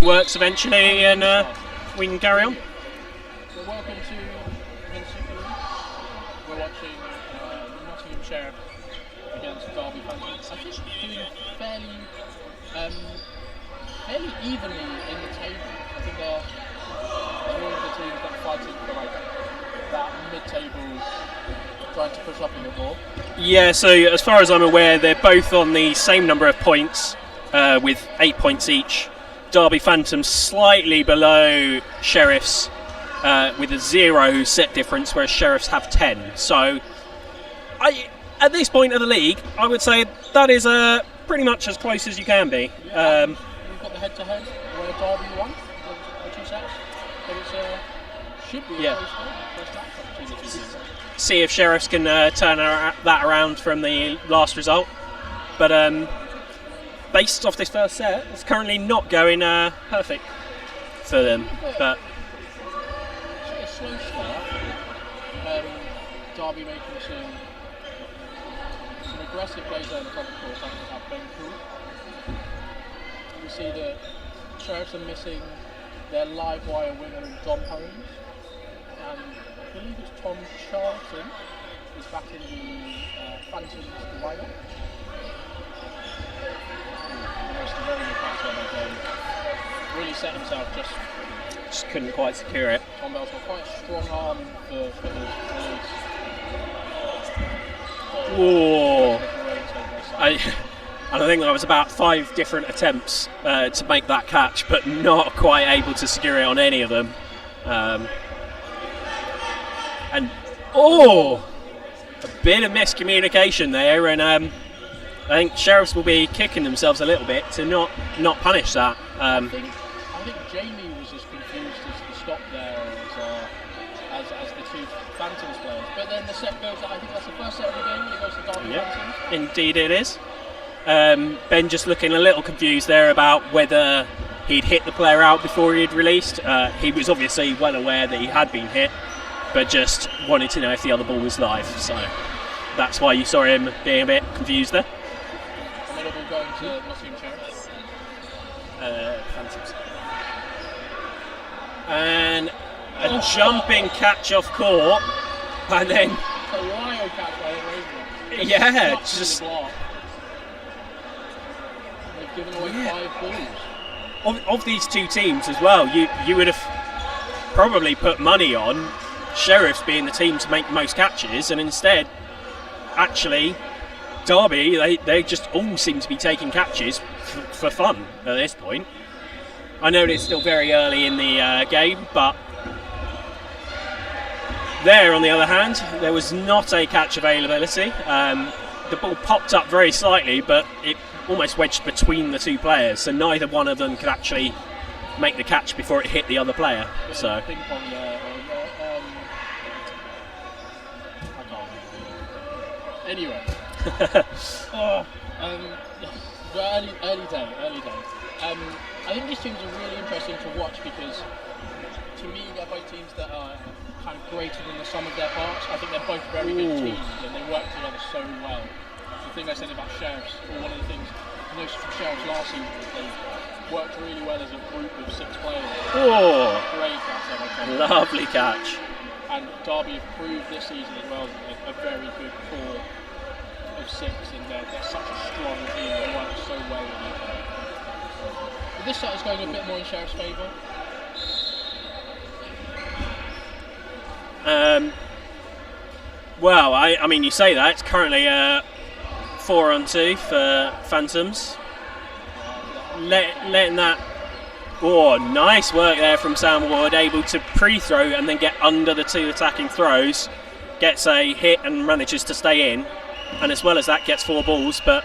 works eventually, and we can carry on. So welcome to the Superleague. We're watching Nottingham Sheriff against Derby Phantoms. I think doing fairly evenly in the table. I think they're all of the teams that are fighting for like that mid-table, trying to push up a bit more. Yeah, so as far as I'm aware, they're both on the same number of points, with 8 points each. Derby Phantoms slightly below Sheriffs, with a 0 set difference, whereas Sheriffs have 10. So, at this point of the league, I would say that is pretty much as close as you can be. We've got the head-to-head where Derby won, the 2 sets, but it should be a close match between the 2 teams. See if Sheriffs can turn that around from the last result. But based off this first set, it's currently not going perfect for them. But a slow start. Derby making some aggressive plays there in the front of the court. That's been cool. We see that Sheriffs are missing their live wire winner in Dom Holmes, and I believe it's Tom Charlton is back in the Phantoms lineup. Really set himself, just couldn't quite secure it. Tom Bell's got quite a strong arm for his release. Whoa! I think there was about 5 different attempts to make that catch, but not quite able to secure it on any of them. And a bit of miscommunication there, and I think Sheriffs will be kicking themselves a little bit to not punish that. I think Jamie was as confused as the stop there as the 2 Phantoms players. But then the set goes, I think that's the first set of the game, it goes to Derby Phantoms. Indeed it is. Ben just looking a little confused there about whether he'd hit the player out before he'd released. He was obviously well aware that he had been hit, but just wanted to know if the other ball was live. So that's why you saw him being a bit confused there. Another ball going to Nottingham Sheriff. Phantoms. And a jumping catch off court, and then a wild catch by the Raven. Yeah, just they've given away 5 balls. Of these 2 teams as well, you would have probably put money on Sheriffs being the team to make the most catches, and instead, actually, Derby, they just all seem to be taking catches for fun at this point. I know it's still very early in the game, but there, on the other hand, there was not a catch availability. The ball popped up very slightly, but it almost wedged between the 2 players, so neither one of them could actually make the catch before it hit the other player. So. Ping pong there. Anyway. Early day. I think these teams are really interesting to watch because, to me, they're both teams that are kind of greater than the sum of their parts. I think they're both very good teams and they work together so well. The thing I said about Sheriffs, or one of the things I noticed from Sheriffs last season, is they worked really well as a group of 6 players. Great catch. Lovely catch. And Derby have proved this season as well a very good core of 6, and they're such a strong team. They work so well with each other. But this set is going a bit more in Sheriff's favour. Well, I mean, you say that it's currently 4-on-2 for Phantoms. Letting that. Nice work there from Sam Ward, able to pre-throw and then get under the 2 attacking throws. Gets a hit and manages to stay in, and as well as that, gets 4 balls. But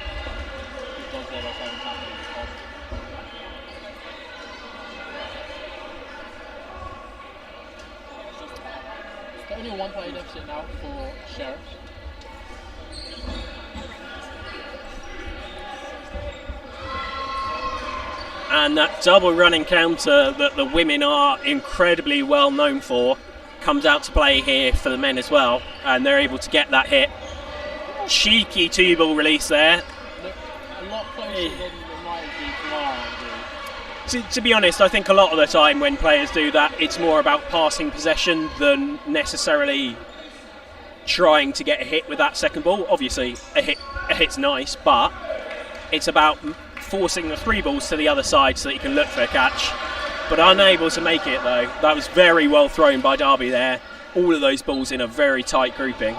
only a 1-player deficit now for Sheriffs. And that double running counter that the women are incredibly well known for comes out to play here for the men as well, and they're able to get that hit. Cheeky 2-ball release there. A lot closer than the might be tomorrow. To be honest, I think a lot of the time when players do that, it's more about passing possession than necessarily trying to get a hit with that second ball. Obviously, a hit's nice, but it's about forcing the 3 balls to the other side so that you can look for a catch. But unable to make it though. That was very well thrown by Derby there. All of those balls in a very tight grouping.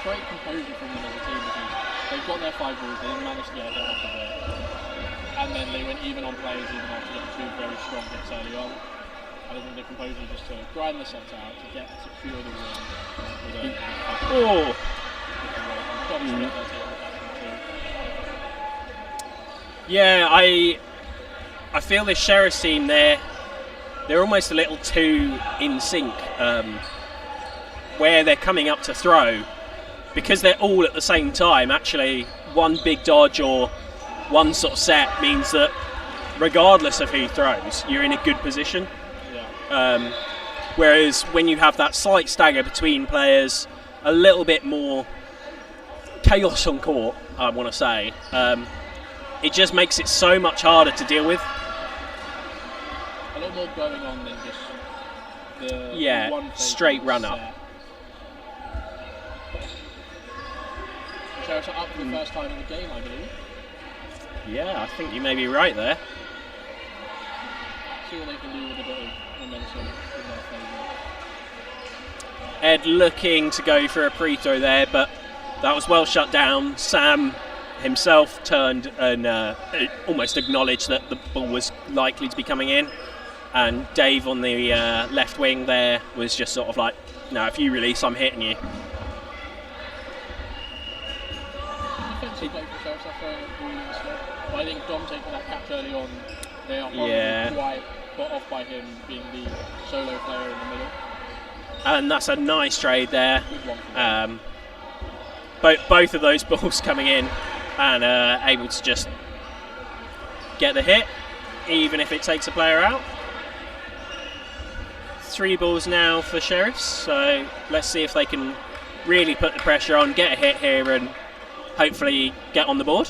Great composure from them as a team because they've got their 5 balls, they didn't manage to get a hit off of it, and then they went even on players even after getting 2 very strong hits early on. I think the composure just to grind the sets out to secure the win with a Yeah, I feel this Sheriff's team they're almost a little too in sync where they're coming up to throw. Because they're all at the same time, actually one big dodge or one sort of set means that regardless of who throws, you're in a good position. Yeah. Whereas when you have that slight stagger between players, a little bit more chaos on court, I want to say, it just makes it so much harder to deal with. A lot more going on than just the one straight run up. Sheriffs are up for the first time in the game, I believe. Yeah, I think you may be right there. See what they can do with a bit of momentum in their favour. Ed looking to go for a pre-throw there, but that was well shut down. Sam himself turned and almost acknowledged that the ball was likely to be coming in. And Dave on the left wing there was just sort of like, no, if you release, I'm hitting you. Defensive play for Sheriffs, that's very brilliant stuff. But I think Dom taking that catch early on, they are probably quite put off by him being the solo player in the middle. And that's a nice trade there. Both of those balls coming in and able to just get the hit, even if it takes a player out. 3 balls now for Sheriffs, so let's see if they can really put the pressure on, get a hit here and hopefully get on the board.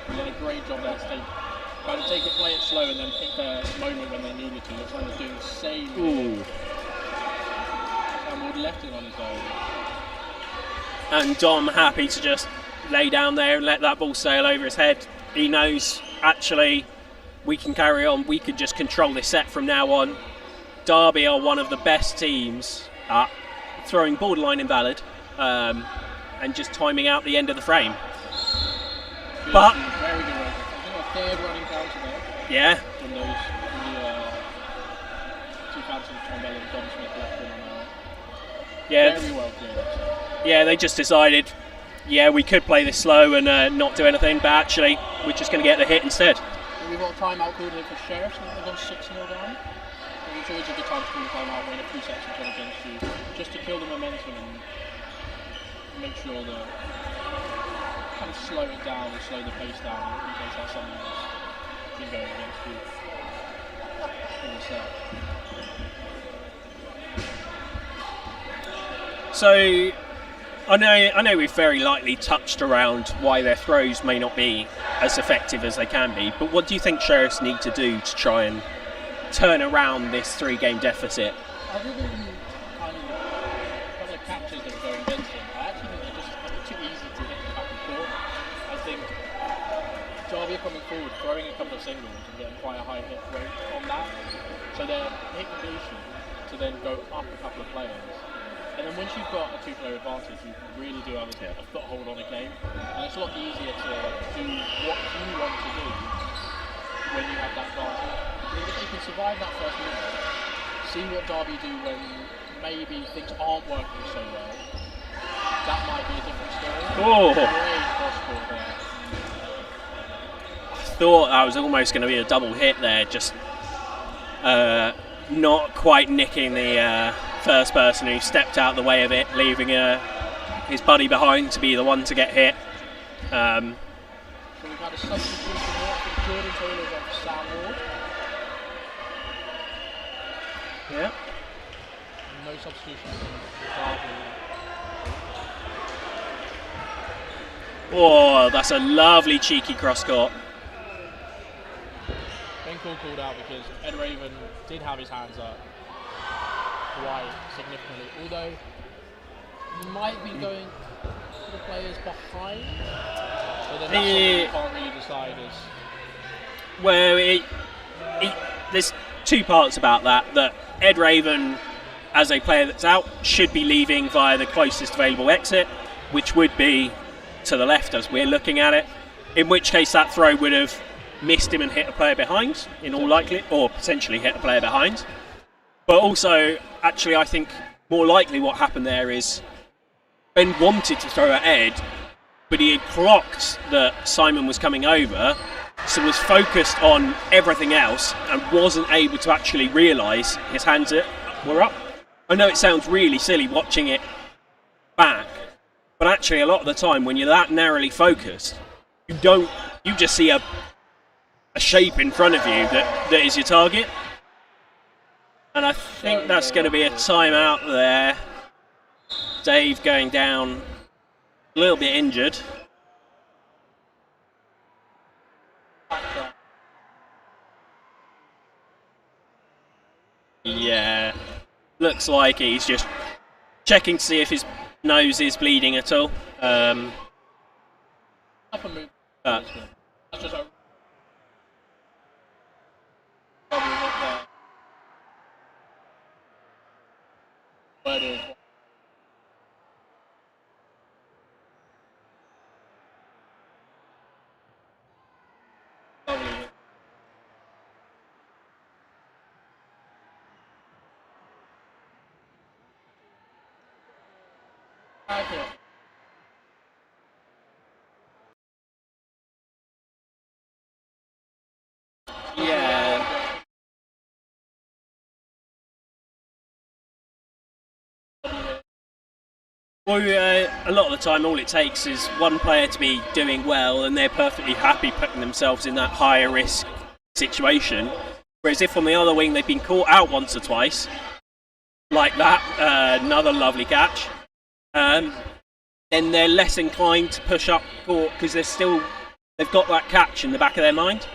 They did a great job there to take it, play it slow and then pick a moment when they needed to. Looks like they're doing the same. And Wood left it on his own. And Dom happy to just lay down there and let that ball sail over his head. He knows, actually, we can carry on, we can just control this set from now on. Derby are one of the best teams at throwing borderline invalid and just timing out the end of the frame. Good, but very good work. I think a third running counter there. Yeah. From those 2 counters of Tom Bell and Dom Smith left in on that. Yeah. Very well played. Yeah, they just decided, we could play this slow and not do anything, but actually we're just going to get the hit instead. We've got a timeout called here for Sheriffs. I think they've gone 6-0 down. It's always a good time to call a timeout when a few sets are turn against you, just to kill the momentum and make sure that kind of slow it down and slow the pace down in case that's something that's been going against you in the set. So I know we've very lightly touched around why their throws may not be as effective as they can be, but what do you think Sheriffs need to do to try and turn around this 3-game deficit? Other than kind of a couple of catches that are going against them, I actually think they're just too easy to hit the back and forth. I think Derby are coming forward, throwing a couple of singles and getting quite a high hit rate on that. So their hit completion to then go up a couple of players. And then once you've got a 2-player advantage, you really do have a foothold on a game. And it's a lot easier to do what you want to do when you have that advantage. I think if you can survive that first minute, see what Derby do when maybe things aren't working so well, that might be a different story. Great cross-court there. I thought that was almost going to be a double hit there, just not quite nicking the first person who stepped out the way of it, leaving his buddy behind to be the one to get hit. So we've had a substitution here from Jordan Taylor on Sam Ward. Yeah. No substitutions in Derby. Oh, that's a lovely cheeky cross court. Ben called out because Ed Raven did have his hands up quite significantly, although he might be going for the players behind, but then that's something you can't really decide as... Well, there's two parts about that. That Ed Raven, as a player that's out, should be leaving via the closest available exit, which would be to the left as we're looking at it, in which case that throw would have missed him and hit a player behind, in all likely, or potentially hit a player behind. But also, actually, I think more likely what happened there is Ben wanted to throw at Ed, but he had clocked that Simon was coming over, so was focused on everything else and wasn't able to actually realise his hands were up. I know it sounds really silly watching it back, but actually a lot of the time when you're that narrowly focused, you just see a shape in front of you that is your target. And I think that's going to be a timeout there. Dave going down a little bit injured. Yeah, looks like he's just checking to see if his nose is bleeding at all. Yeah. Well, a lot of the time all it takes is one player to be doing well and they're perfectly happy putting themselves in that higher risk situation. Whereas if on the other wing they've been caught out once or twice, like that, another lovely catch, then they're less inclined to push up court because they've got that catch in the back of their mind.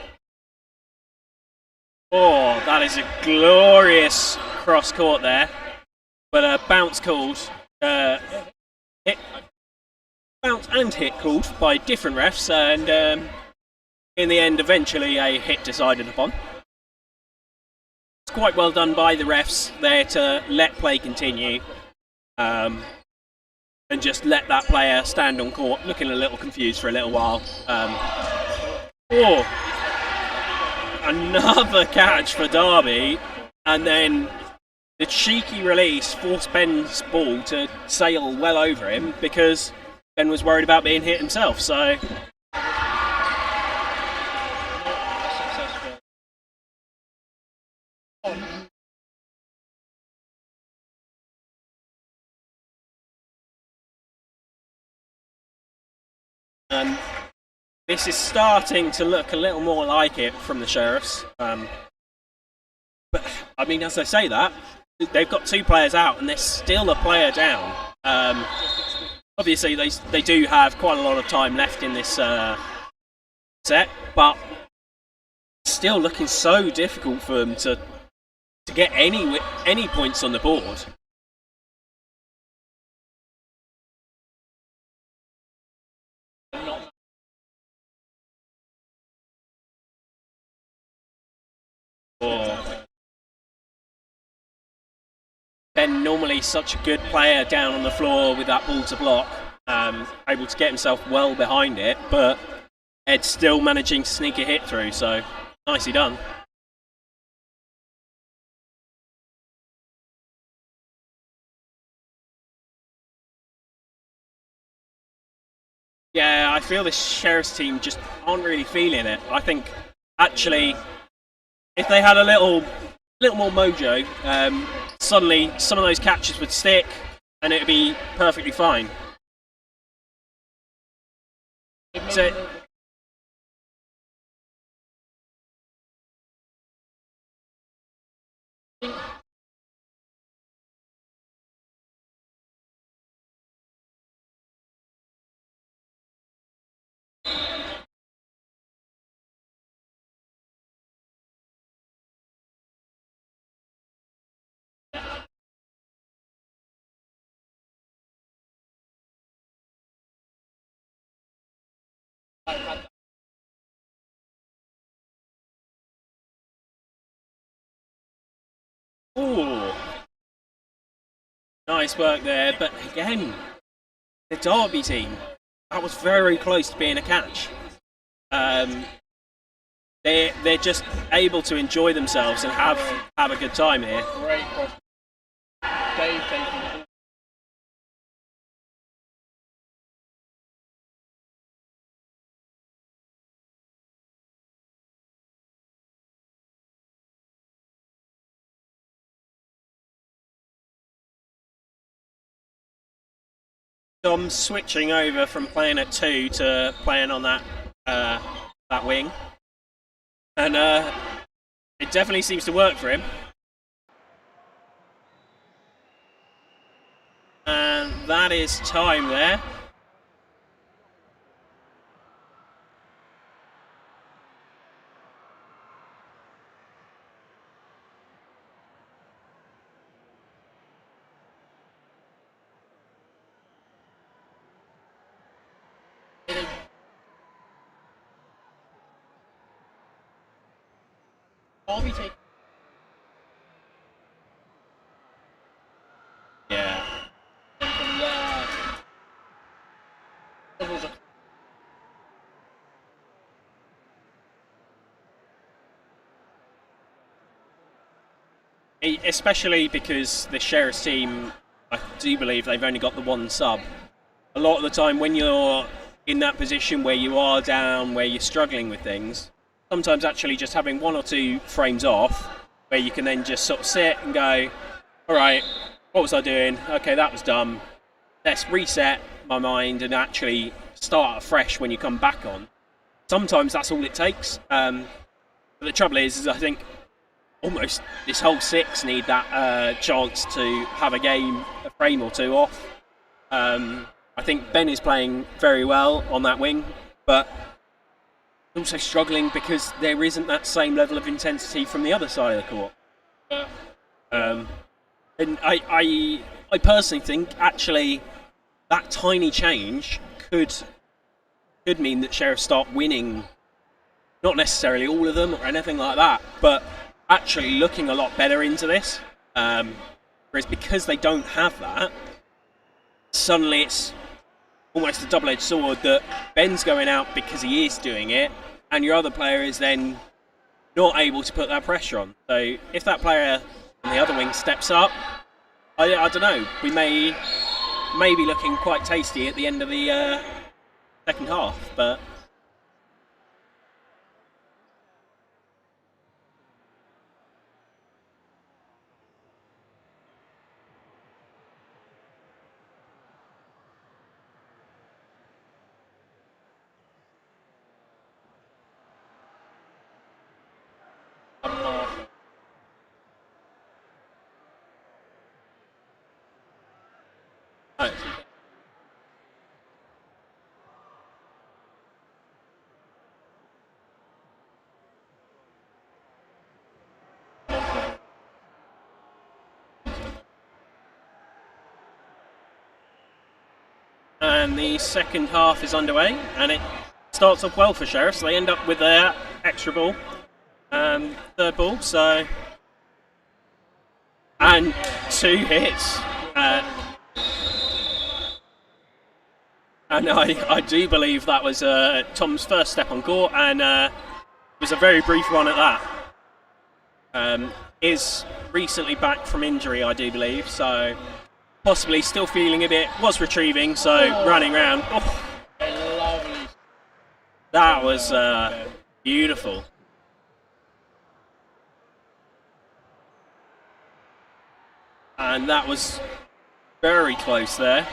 Oh, that is a glorious cross court there, but a bounce called. Bounce and hit called by different refs, and in the end, eventually a hit decided upon. It's quite well done by the refs there to let play continue, and just let that player stand on court, looking a little confused for a little while. Another catch for Derby, and then the cheeky release forced Ben's ball to sail well over him because Ben was worried about being hit himself. So this is starting to look a little more like it from the Sheriffs. But I mean, as I say that, they've got two players out and they're still a player down. Obviously, they do have quite a lot of time left in this set, but still looking so difficult for them to get any points on the board. Ben, normally such a good player down on the floor with that ball to block, able to get himself well behind it, but Ed's still managing to sneak a hit through, so nicely done. Yeah, I feel this Sheriff's team just aren't really feeling it. I think, actually, if they had a little more mojo, suddenly some of those catches would stick and it would be perfectly fine. So, Ooh. Nice work there, but again, the Derby team, that was very close to being a catch. They're just able to enjoy themselves and have a good time here. Great question. Dave taking the ball. Dom switching over from playing at 2 to playing on that wing, and it definitely seems to work for him. And that is time there. Derby take. Yeah. And from there, it was a Especially because the Sheriff's team, I do believe they've only got the one sub. A lot of the time when you're in that position where you are down, where you're struggling with things, sometimes actually just having 1 or 2 frames off, where you can then just sort of sit and go, all right, what was I doing? Okay, that was dumb. Let's reset my mind and actually start afresh when you come back on. Sometimes that's all it takes. But the trouble is I think almost this whole 6 need that chance to have a game, a frame or 2 off. I think Ben is playing very well on that wing, but also struggling because there isn't that same level of intensity from the other side of the court. And I personally think actually that tiny change could mean that Sheriff start winning, not necessarily all of them or anything like that, but actually looking a lot better into this. Whereas because they don't have that, suddenly it's almost a double-edged sword that Ben's going out because he is doing it, and your other player is then not able to put that pressure on. So if that player on the other wing steps up, I don't know, we may be looking quite tasty at the end of the second half, but and the second half is underway, and it starts off well for Sheriff, so they end up with their extra ball, third ball, so, and 2 hits, and I do believe that was Tom's first step on court, and it was a very brief one at that. Is recently back from injury, I do believe, so possibly still feeling a bit, was retrieving, so running around. Oh, lovely. That was beautiful. And that was very close there,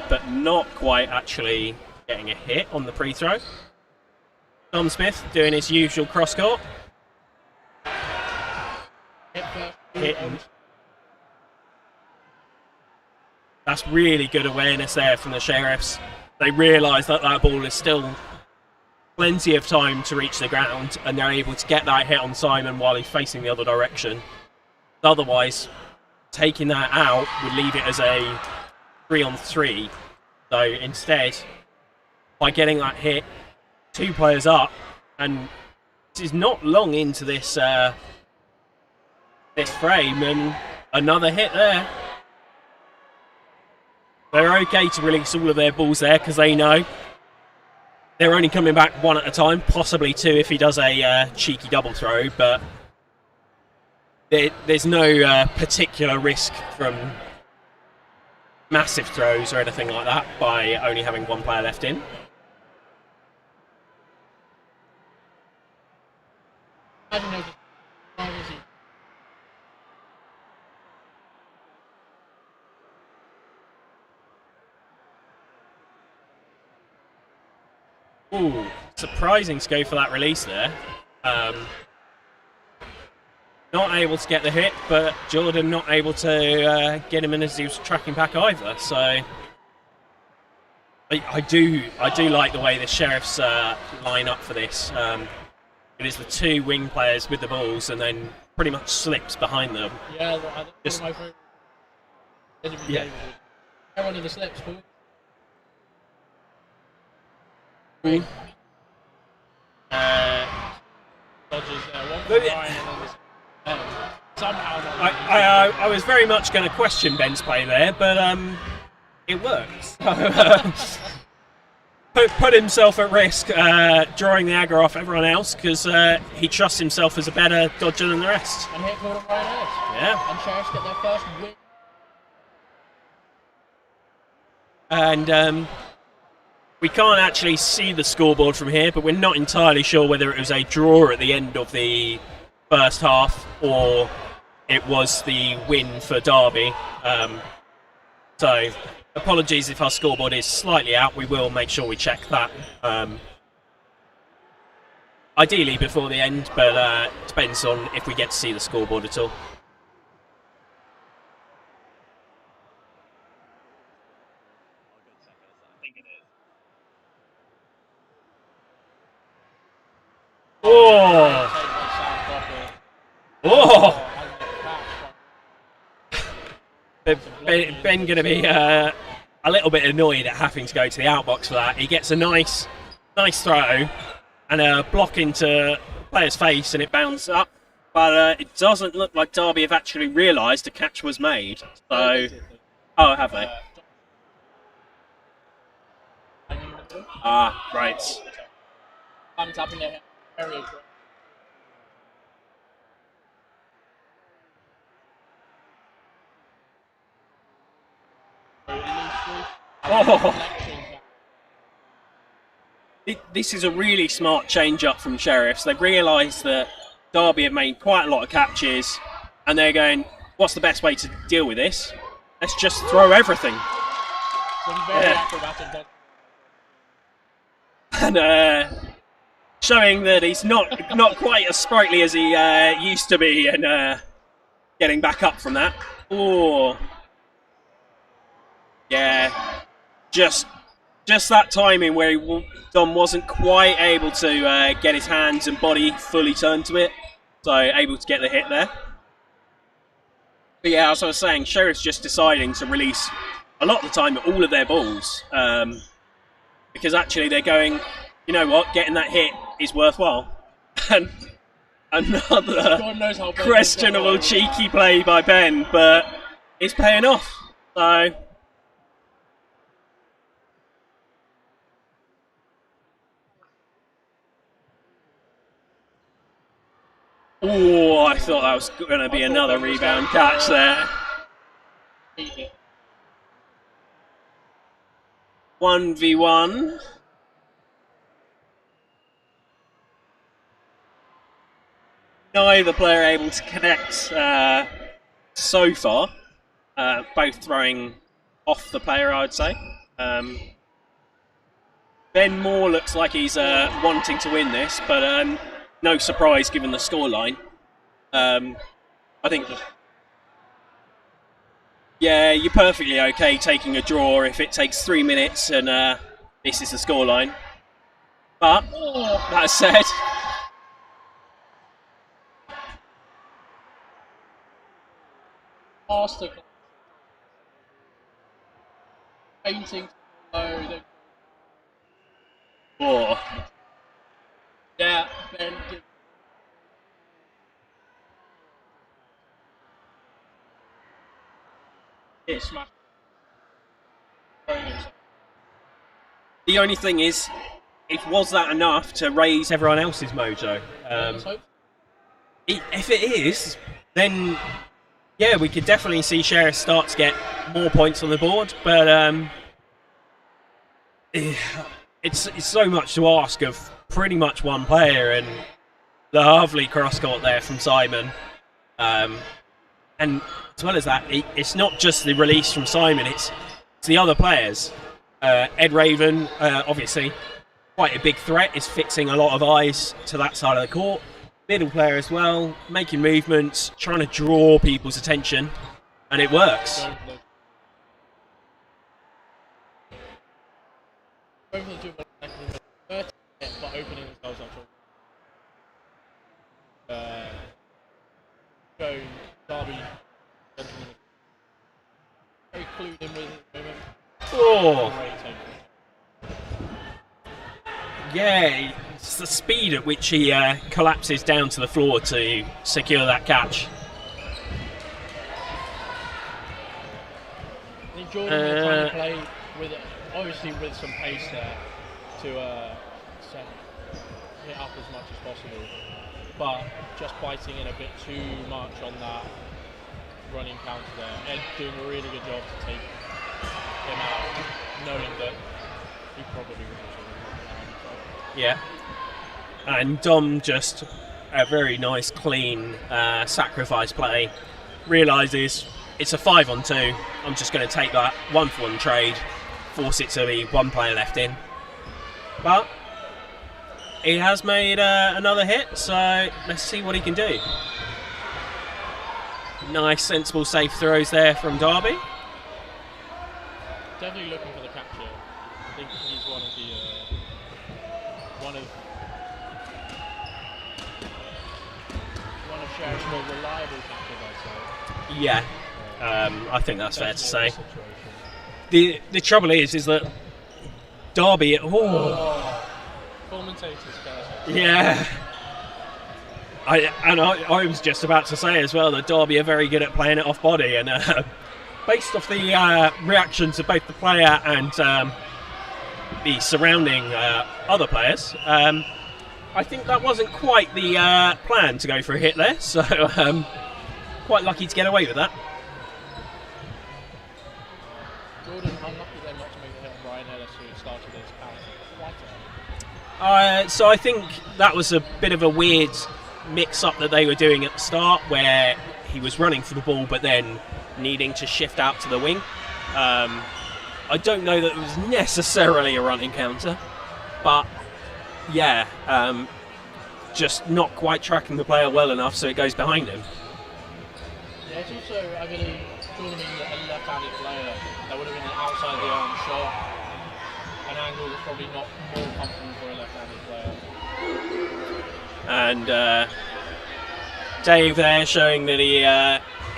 but not quite actually getting a hit on the pre-throw. Tom Smith doing his usual cross-court. Hit. That's really good awareness there from the Sheriffs. They realise that that ball is still plenty of time to reach the ground, and they're able to get that hit on Simon while he's facing the other direction. Otherwise, taking that out would leave it as a 3-on-3. So instead, by getting that hit, 2 players up, and this is not long into this this frame, and another hit there. They're okay to release all of their balls there because they know they're only coming back 1 at a time, possibly 2 if he does a cheeky double throw, but there's no particular risk from massive throws or anything like that by only having 1 player left in. Ooh, surprising to go for that release there. Not able to get the hit, but Jordan not able to get him in as he was tracking back either. So I do like the way the Sheriffs line up for this. It is the 2 wing players with the balls, and then pretty much slips behind them. Yeah, I think just, one of my favourite. Yeah. One of the slips. Dodgers, I was very much going to question Ben's play there, but it worked. put himself at risk, drawing the aggro off everyone else because he trusts himself as a better dodger than the rest. And hit called him right out. Yeah. And Sheriffs get their first win. And we can't actually see the scoreboard from here, but we're not entirely sure whether it was a draw at the end of the first half or it was the win for Derby. So apologies if our scoreboard is slightly out. We will make sure we check that. Ideally before the end, but it depends on if we get to see the scoreboard at all. Oh! Oh! Ben going to be a little bit annoyed at having to go to the outbox for that. He gets a nice throw and a block into the player's face, and it bounces up. But it doesn't look like Derby have actually realised a catch was made. So, oh, have they? Ah, right. I'm tapping their area. Oh. This is a really smart change-up from Sheriffs. They've realised that Derby have made quite a lot of catches, and they're going, what's the best way to deal with this? Let's just throw everything. Yeah. And showing that he's not quite as sprightly as he used to be, and getting back up from that. Oh. Yeah, just that timing where Dom wasn't quite able to get his hands and body fully turned to it, so able to get the hit there. But yeah, as I was saying, Sheriff's just deciding to release a lot of the time all of their balls, because actually they're going, you know what, getting that hit is worthwhile. And another questionable cheeky play by Ben, but it's paying off. So. Oh, I thought that was going to be another rebound catch there. 1v1. Neither player able to connect so far. Both throwing off the player, I would say. Ben Moore looks like he's wanting to win this, but no surprise given the scoreline. I think, yeah, you're perfectly okay taking a draw if it takes 3 minutes and this is the scoreline. But that said, master painting. oh, Yeah, Ben. it's Smash. the only thing is, was that enough to raise everyone else's mojo? If it is, then yeah, we could definitely see Sheriff start to get more points on the board. But it's so much to ask of pretty much one player, and the lovely cross-court there from Simon. And as well as that, it's not just the release from Simon, it's the other players. Ed Raven, obviously, quite a big threat, is fixing a lot of eyes to that side of the court. Middle player as well, making movements, trying to draw people's attention, and it works. Opening themselves up to Derby, very clued in with it at the moment. Oh! Yeah, it's the speed at which he collapses down to the floor to secure that catch. I think Jordan will try to play with it, obviously with some pace there to set it up as much as possible, but just biting in a bit too much on that running counter there. Ed doing a really good job to take him out, knowing that he probably would have. Yeah, and Dom just a very nice, clean sacrifice play. Realises it's a 5-on-2. I'm just going to take that 1-for-1 trade, force it to be one player left in. But he has made another hit, so let's see what he can do. Nice, sensible, safe throws there from Derby. Definitely looking for the capture. I think he's one of Sheriff's more reliable captures, I'd say. Yeah, I think that's fair to say. The trouble is that Derby. Commentators, yeah. I was just about to say as well that Derby are very good at playing it off body, and based off the reactions of both the player and the surrounding other players, I think that wasn't quite the plan to go for a hit there, so quite lucky to get away with that. Jordan unlucky then not to make the hit on Ryan Ellis, who started his pass quite early. So I think that was a bit of a weird mix-up that they were doing at the start, where he was running for the ball but then needing to shift out to the wing. I don't know that it was necessarily a running counter, but yeah, just not quite tracking the player well enough, so it goes behind him. Yeah, it's also, I believe, Jordan being a left-handed player, that would have been an outside the arm shot, an angle that's probably not more comfortable for a left-handed player. And Dave there showing that he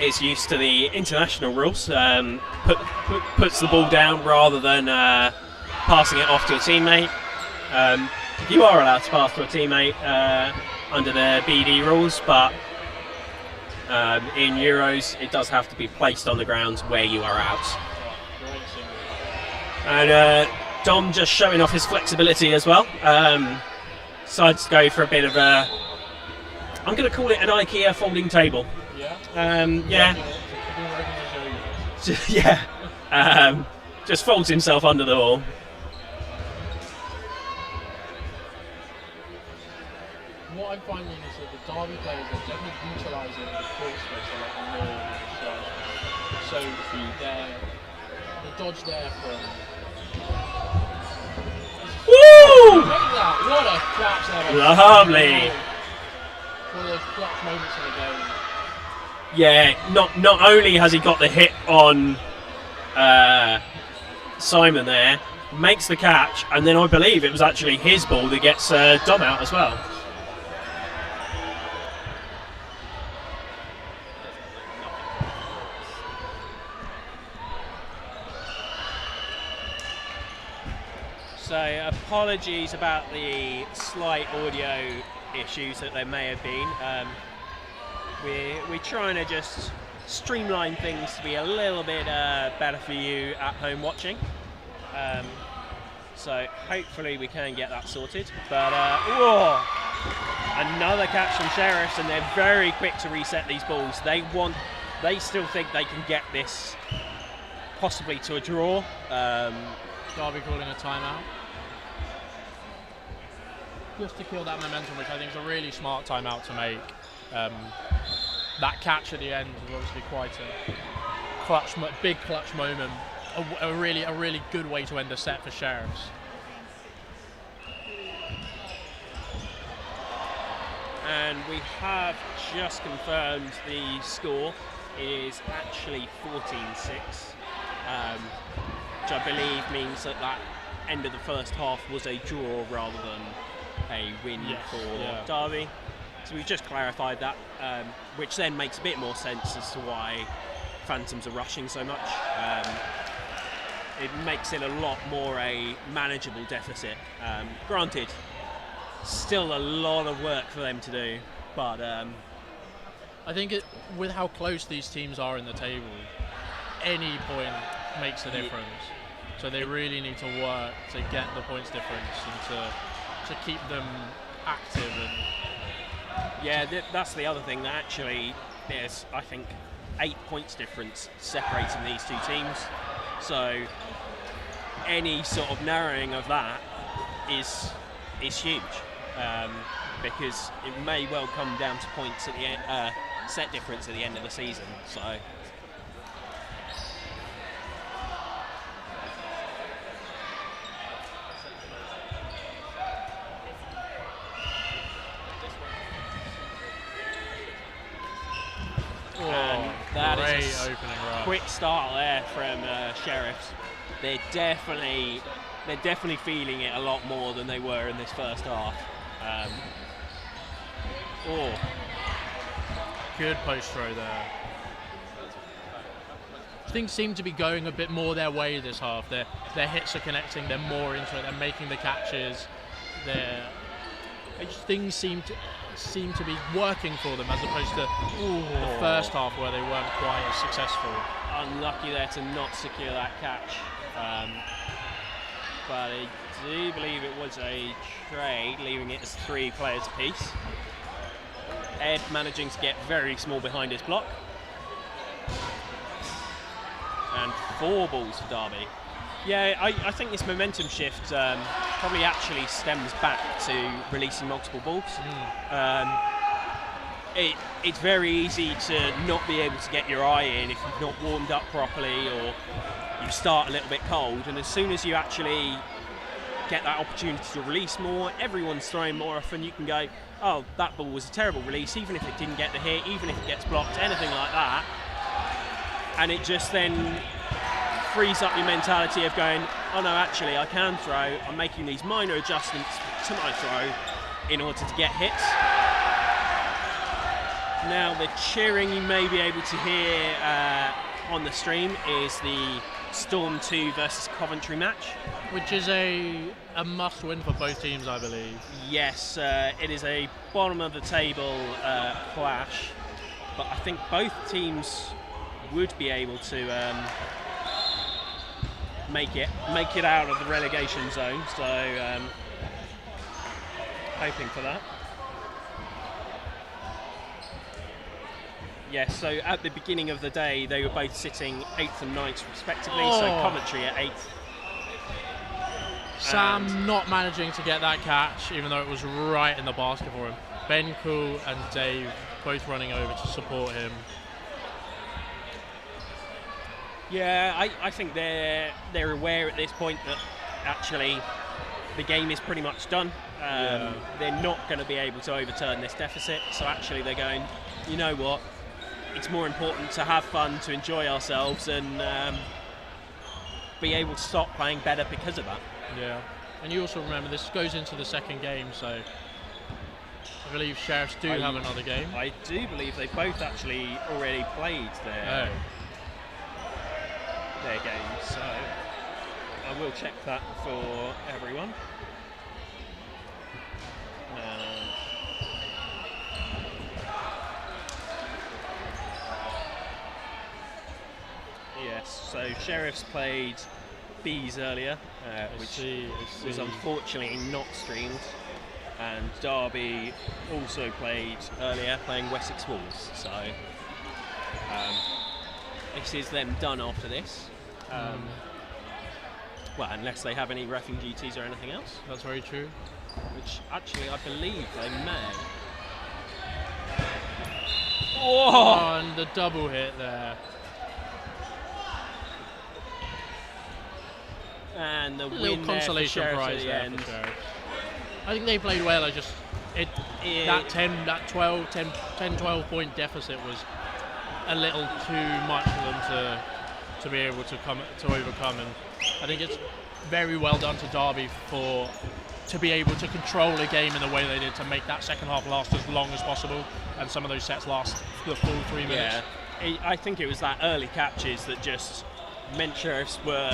is used to the international rules, puts the ball down rather than passing it off to a teammate. You are allowed to pass to a teammate under the BD rules, but in Euros it does have to be placed on the ground where you are out. And Dom just showing off his flexibility as well. Decides to go for a bit of a, I'm going to call it an IKEA folding table. Yeah. Yeah. Just folds himself under the wall. What I'm finding is that the Derby players are definitely utilising the court space a lot more than the Sheriff. So the dodge there from... Woo! What a clutch there. Lovely. One of those clutch moments of the game. Yeah, not only has he got the hit on Simon there, makes the catch, and then I believe it was actually his ball that gets Dom out as well. So apologies about the slight audio issues that there may have been. We're trying to just streamline things to be a little bit better for you at home watching. So hopefully we can get that sorted. But whoa, another catch from Sheriffs, and they're very quick to reset these balls. They still think they can get this possibly to a draw. Derby calling a timeout. Just to kill that momentum, which I think is a really smart timeout to make. That catch at the end was obviously quite a big clutch moment. A really good way to end the set for Sheriffs. And we have just confirmed the score is actually 14-6, which I believe means that end of the first half was a draw rather than a win for Derby. So we've just clarified that, which then makes a bit more sense as to why Phantoms are rushing so much. It makes it a lot more a manageable deficit. Granted, still a lot of work for them to do, but I think with how close these teams are in the table, any point makes a difference. So they really need to work to get the points difference and to keep them active. And that's the other thing, that actually there's, I think, 8 points difference separating these two teams. So any sort of narrowing of that is huge, because it may well come down to points at the end, set difference at the end of the season. So. That is a quick start there from Sheriffs. They're definitely feeling it a lot more than they were in this first half. Good post throw there. Things seem to be going a bit more their way this half. Their hits are connecting. They're more into it. They're making the catches. Things seem to be working for them, as opposed to the first half where they weren't quite as successful. Unlucky there to not secure that catch, but I do believe it was a trade, leaving it as 3 players apiece. Ed managing to get very small behind his block, and 4 balls for Derby. Yeah, I think this momentum shift probably actually stems back to releasing multiple balls. It's very easy to not be able to get your eye in if you've not warmed up properly, or you start a little bit cold, and as soon as you actually get that opportunity to release more, everyone's throwing more often, you can go, oh, that ball was a terrible release, even if it didn't get the hit, even if it gets blocked, anything like that. And it just then frees up your mentality of going, oh no, actually I can throw, I'm making these minor adjustments to my throw in order to get hits. Now the cheering you may be able to hear on the stream is the Storm 2 versus Coventry match, which is a must win for both teams, I believe. Yes, it is a bottom of the table clash, but I think both teams would be able to make it out of the relegation zone, so hoping for that. Yes, so at the beginning of the day they were both sitting 8th and 9th respectively, so Coventry at 8th. Sam not managing to get that catch, even though it was right in the basket for him. Ben Cool and Dave both running over to support him. Yeah, I think they're aware at this point that actually the game is pretty much done. They're not going to be able to overturn this deficit, so actually they're going, you know what, it's more important to have fun, to enjoy ourselves, and be able to start playing better because of that. Yeah, and you also remember this goes into the second game, so I believe Sheriffs do have another game. I do believe they both actually already played their games, so I will check that for everyone. Yes, so Sheriffs played Bees earlier, which was unfortunately not streamed, and Derby also played earlier, playing Wessex Wolves. So this is them done after this. Well, unless they have any reffing duties or anything else. That's very true. Which actually I believe they may. Oh, and the double hit there. And the little consolation prize there for Sheriffs. I think they played well. That 10-12 point deficit was a little too much for them to be able to overcome, and I think it's very well done to Derby to be able to control a game in the way they did, to make that second half last as long as possible, and some of those sets last the full 3 minutes. Yeah, I think it was that early catches that just meant Sheriffs were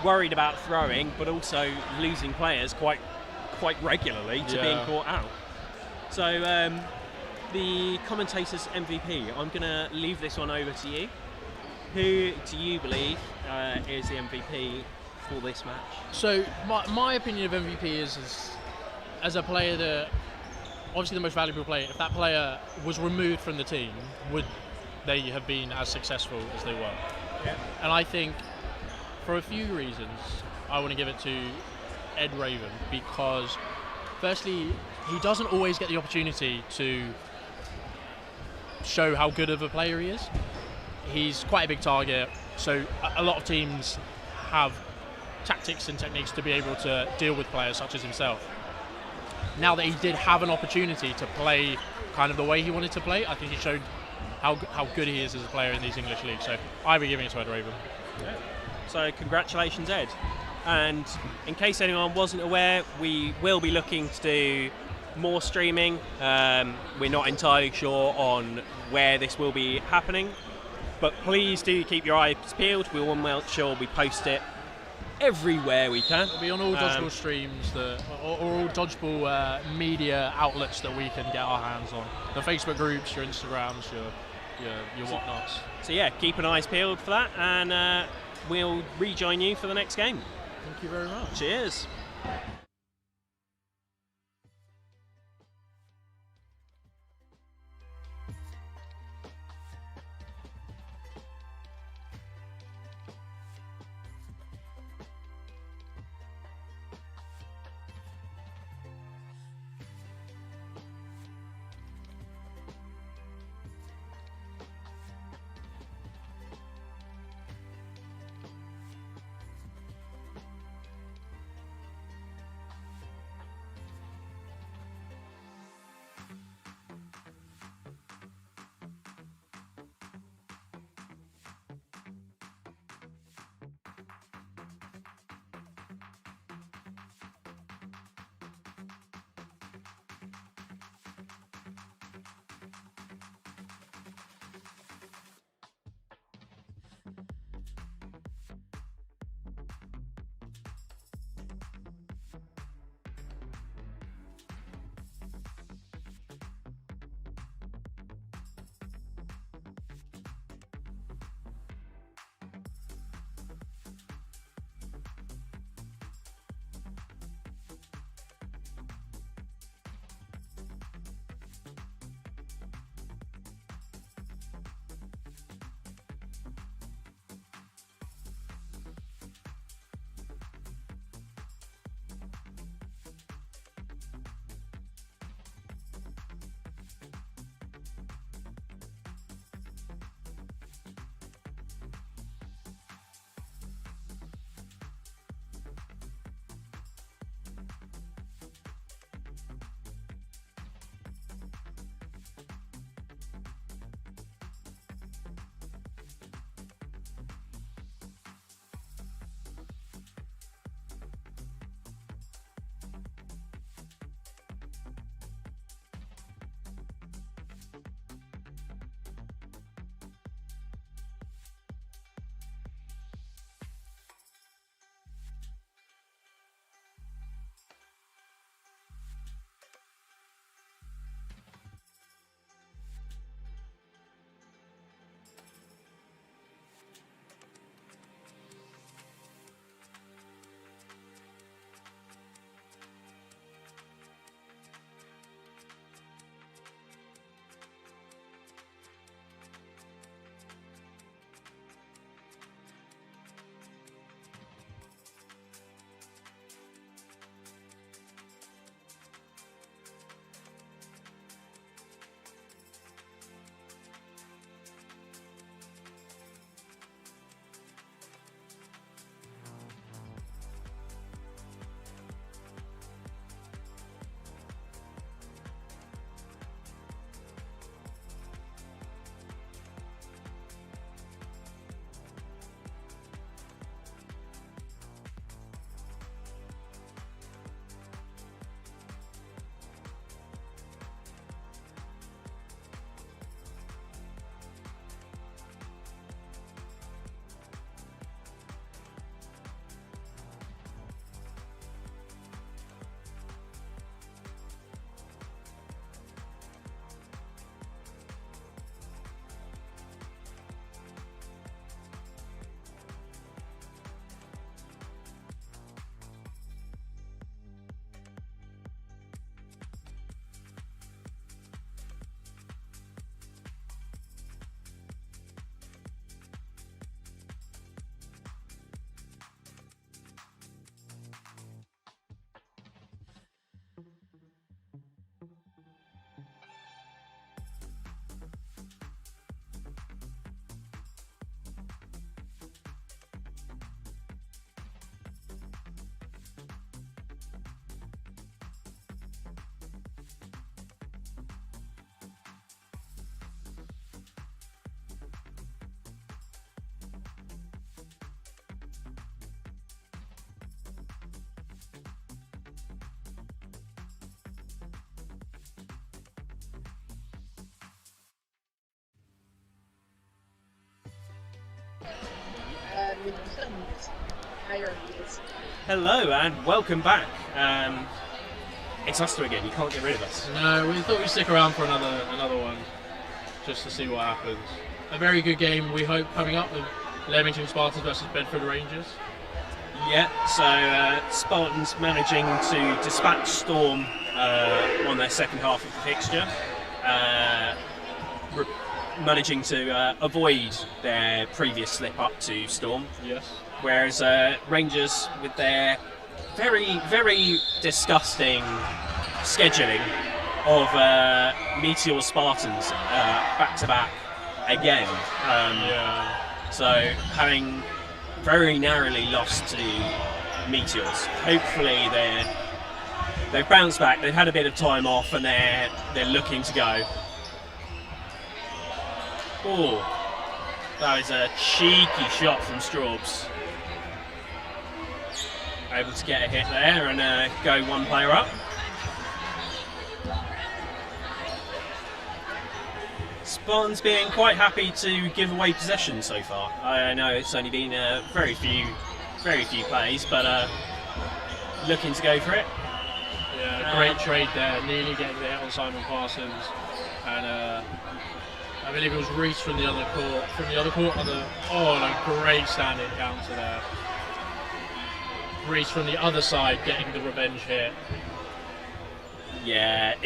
worried about throwing, but also losing players quite regularly to being caught out. So the commentator's MVP, I'm going to leave this one over to you. Who do you believe is the MVP for this match? So my opinion of MVP is as a player that, obviously the most valuable player, if that player was removed from the team, would they have been as successful as they were? Yeah. And I think for a few reasons I want to give it to Ed Raven, because firstly, he doesn't always get the opportunity to show how good of a player he is. He's quite a big target, so a lot of teams have tactics and techniques to be able to deal with players such as himself. Now that he did have an opportunity to play kind of the way he wanted to play, I think he showed how good he is as a player in these English leagues. So I'll be giving it to Ed Raven. Yeah. So congratulations, Ed. And in case anyone wasn't aware, we will be looking to do more streaming. We're not entirely sure on where this will be happening, but please do keep your eyes peeled. We will make sure we post it everywhere we can. It'll be on all Dodgeball streams or all Dodgeball media outlets that we can get our hands on. The Facebook groups, your Instagrams, your whatnots. So yeah, keep an eyes peeled for that, and we'll rejoin you for the next game. Thank you very much. Cheers. hierarchies. Hello and welcome back. It's us two again. You can't get rid of us. No, we thought we'd stick around for another one, just to see what happens. A very good game, we hope, coming up with Leamington Spartans versus Bedford Rangers. Yeah. So Spartans managing to dispatch Storm on their second half of the fixture, managing to avoid their previous slip up to Storm. Yes. Whereas Rangers, with their very, very disgusting scheduling of Meteors Spartans back to back again. So having very narrowly lost to Meteors. Hopefully they've bounced back. They've had a bit of time off and they're looking to go. Oh, that is a cheeky shot from Straubs. Able to get a hit there and go one player up. Spartans being quite happy to give away possession so far. I know it's only been very few plays, but looking to go for it. Yeah, great trade there. Nearly getting the hit on Simon Parsons, and I believe it was Reese from the other court. A great standing counter there. Reese from the other side getting the revenge hit. Yeah.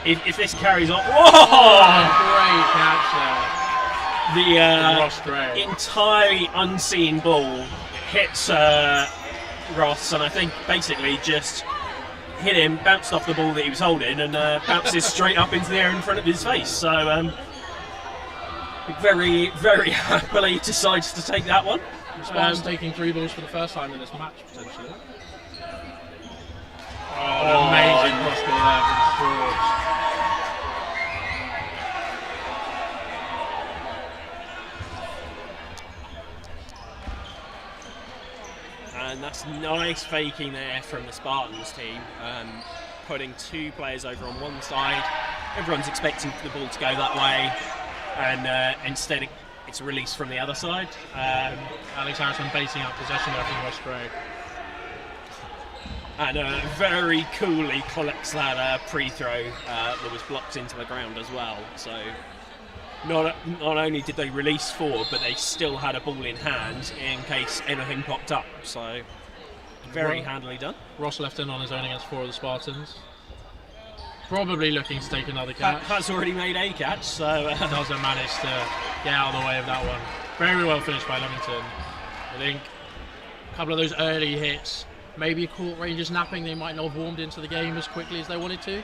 If this carries on, whoa! Great catch there. Ross Gray. Entirely unseen ball hits Ross, and I think basically just hit him, bounced off the ball that he was holding, and bounces straight up into the air in front of his face. So very, very happily decides to take that one. Spartans taking 3 balls for the first time in this match, potentially. Amazing cross ball there from Straubs. And that's nice faking there from the Spartans team, putting 2 players over on one side. Everyone's expecting the ball to go that way, and instead it's released from the other side. Alex Harrison basing up possession there from Ross Gray. And very coolly collects that pre-throw that was blocked into the ground as well. So not only did they release 4, but they still had a ball in hand in case anything popped up. So very handily done. Ross left in on his own against 4 of the Spartans. Probably looking to take another catch. Has already made a catch, so doesn't manage to get out of the way of that one. Very well finished by Leamington. I think a couple of those early hits, maybe caught Rangers napping. They might not have warmed into the game as quickly as they wanted to. A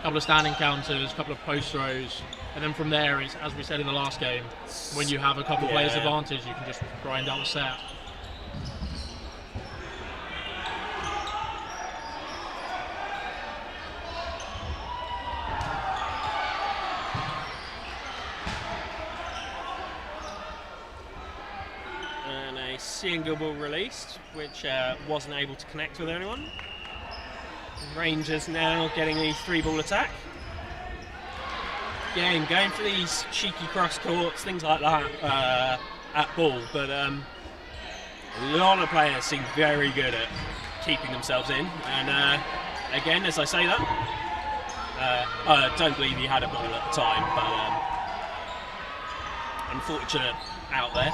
couple of standing counters, a couple of post throws, and then from there, it's, as we said in the last game, when you have a couple players advantage, you can just grind out the set. Single ball released, which wasn't able to connect with anyone. Rangers now getting a 3-ball attack. Again, going for these cheeky cross courts, things like that at ball, but a lot of players seem very good at keeping themselves in. And again, as I say that, I don't believe he had a ball at the time, but unfortunate out there.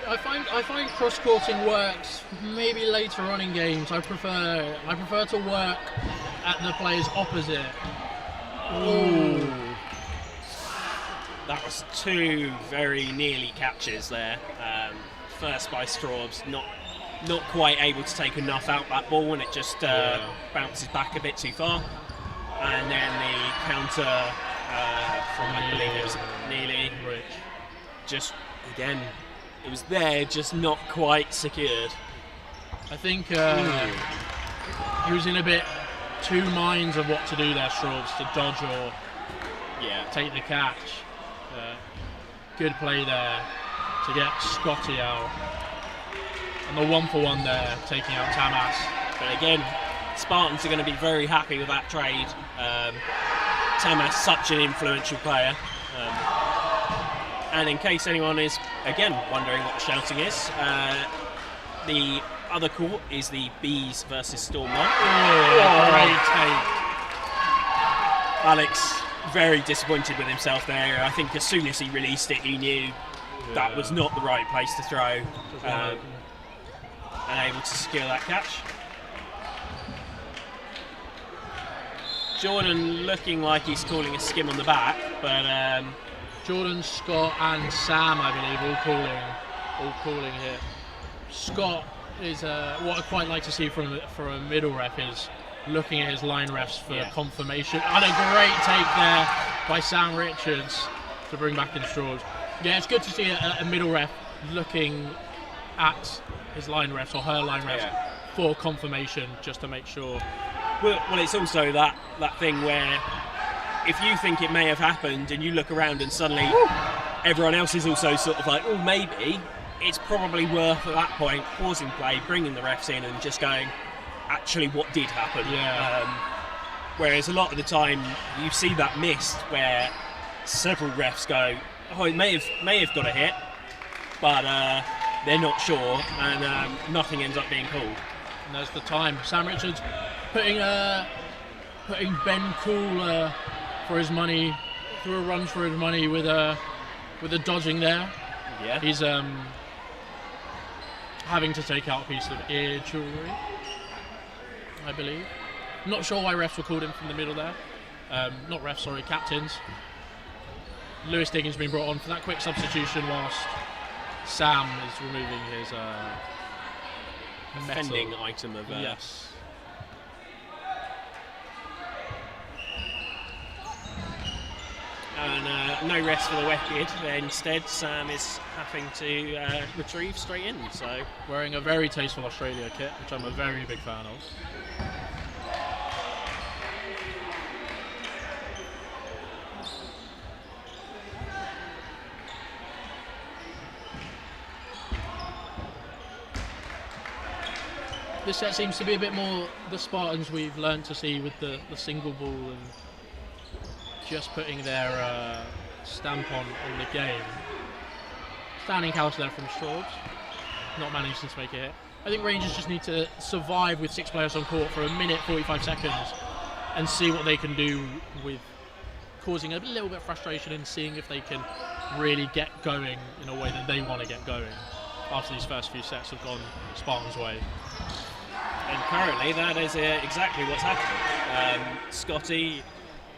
I find cross-courting works maybe later on in games. I prefer to work at the players opposite. Ooh. That was 2 very nearly catches there. First by Straubs, not quite able to take enough out that ball, and it just bounces back a bit too far. And then the counter from, I believe it was Neely, just again. It was there, just not quite secured. I think he was in a bit 2 minds of what to do there, Straubs, to dodge or take the catch. Good play there to get Scotty out. And the 1-for-1 there, taking out Tamas. But again, Spartans are going to be very happy with that trade. Tamas, such an influential player. And in case anyone is, again, wondering what the shouting is, the other court is the Bees versus Storm 1. Great take. Alex, very disappointed with himself there. I think as soon as he released it, he knew that was not the right place to throw, and able to secure that catch. Jordan looking like he's calling a skim on the back, but Jordan, Scott, and Sam, I believe, all calling here. Scott is what I quite like to see from a middle ref is looking at his line refs for confirmation. And a great take there by Sam Richards to bring back in Straws. Yeah, it's good to see a middle ref looking at his line refs or her line refs for confirmation, just to make sure. Well, it's also that thing where if you think it may have happened and you look around and suddenly everyone else is also sort of like, oh, maybe, it's probably worth at that point pausing play, bringing the refs in and just going, actually, what did happen? Whereas a lot of the time you see that missed where several refs go, oh, it may have got a hit, but they're not sure, and nothing ends up being called. And there's the time. Sam Richards putting Ben Cool for his money, through a run for his money with a dodging there. Yeah. He's having to take out a piece of ear jewellery, I believe. Not sure why refs were called in from the middle there. Not refs, sorry, captains. Lewis Diggins being brought on for that quick substitution whilst Sam is removing his offending item of yes. And no rest for the wicked. Instead, Sam is having to retrieve straight in. So wearing a very tasteful Australia kit, which I'm a very big fan of. This set seems to be a bit more the Spartans we've learned to see with the single ball and just putting their stamp on the game. Standing house there from Straubs, not managing to make a hit. I think Rangers just need to survive with 6 players on court for a minute 45 seconds and see what they can do with causing a little bit of frustration and seeing if they can really get going in a way that they want to get going after these first few sets have gone Spartans' way. And currently that is exactly what's happening. Scotty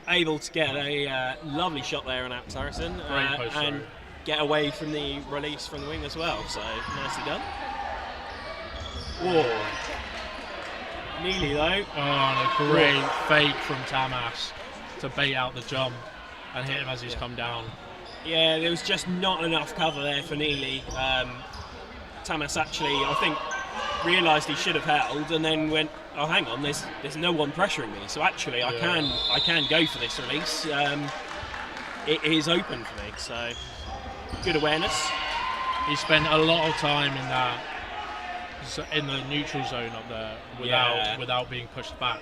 able to get a lovely shot there on Alex Harrison and get away from the release from the wing as well, so nicely done. Whoa. Nearly though. Oh, and a great fake from Tamas to bait out the jump and hit him as he's come down. Yeah, there was just not enough cover there for Neely. Tamas actually, I think, realised he should have held and then went, oh hang on, there's no one pressuring me, so actually I can go for this release. It is open for me, so good awareness. He spent a lot of time in the neutral zone up there without being pushed back.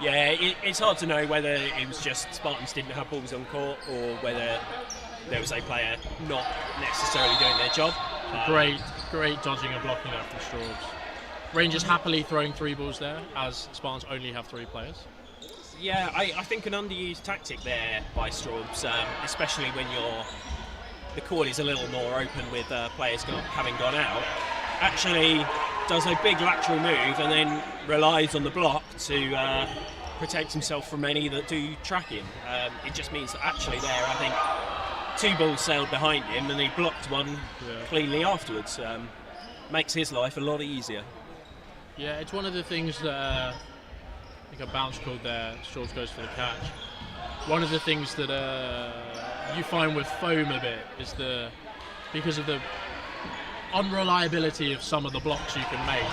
Yeah, it's hard to know whether it was just Spartans didn't have balls on court or whether there was a player not necessarily doing their job. Great dodging and blocking there from Straubs. Rangers happily throwing 3 balls there, as Spartans only have 3 players. Yeah, I think an underused tactic there by Straubs, especially when the court is a little more open with players having gone out, actually does a big lateral move and then relies on the block to protect himself from any that do track him. It just means that actually there, I think, 2 balls sailed behind him and he blocked one cleanly afterwards. Makes his life a lot easier. Yeah, it's one of the things that I think a bounce called there, Straubs goes for the catch. One of the things that you find with foam a bit is because of the unreliability of some of the blocks you can make,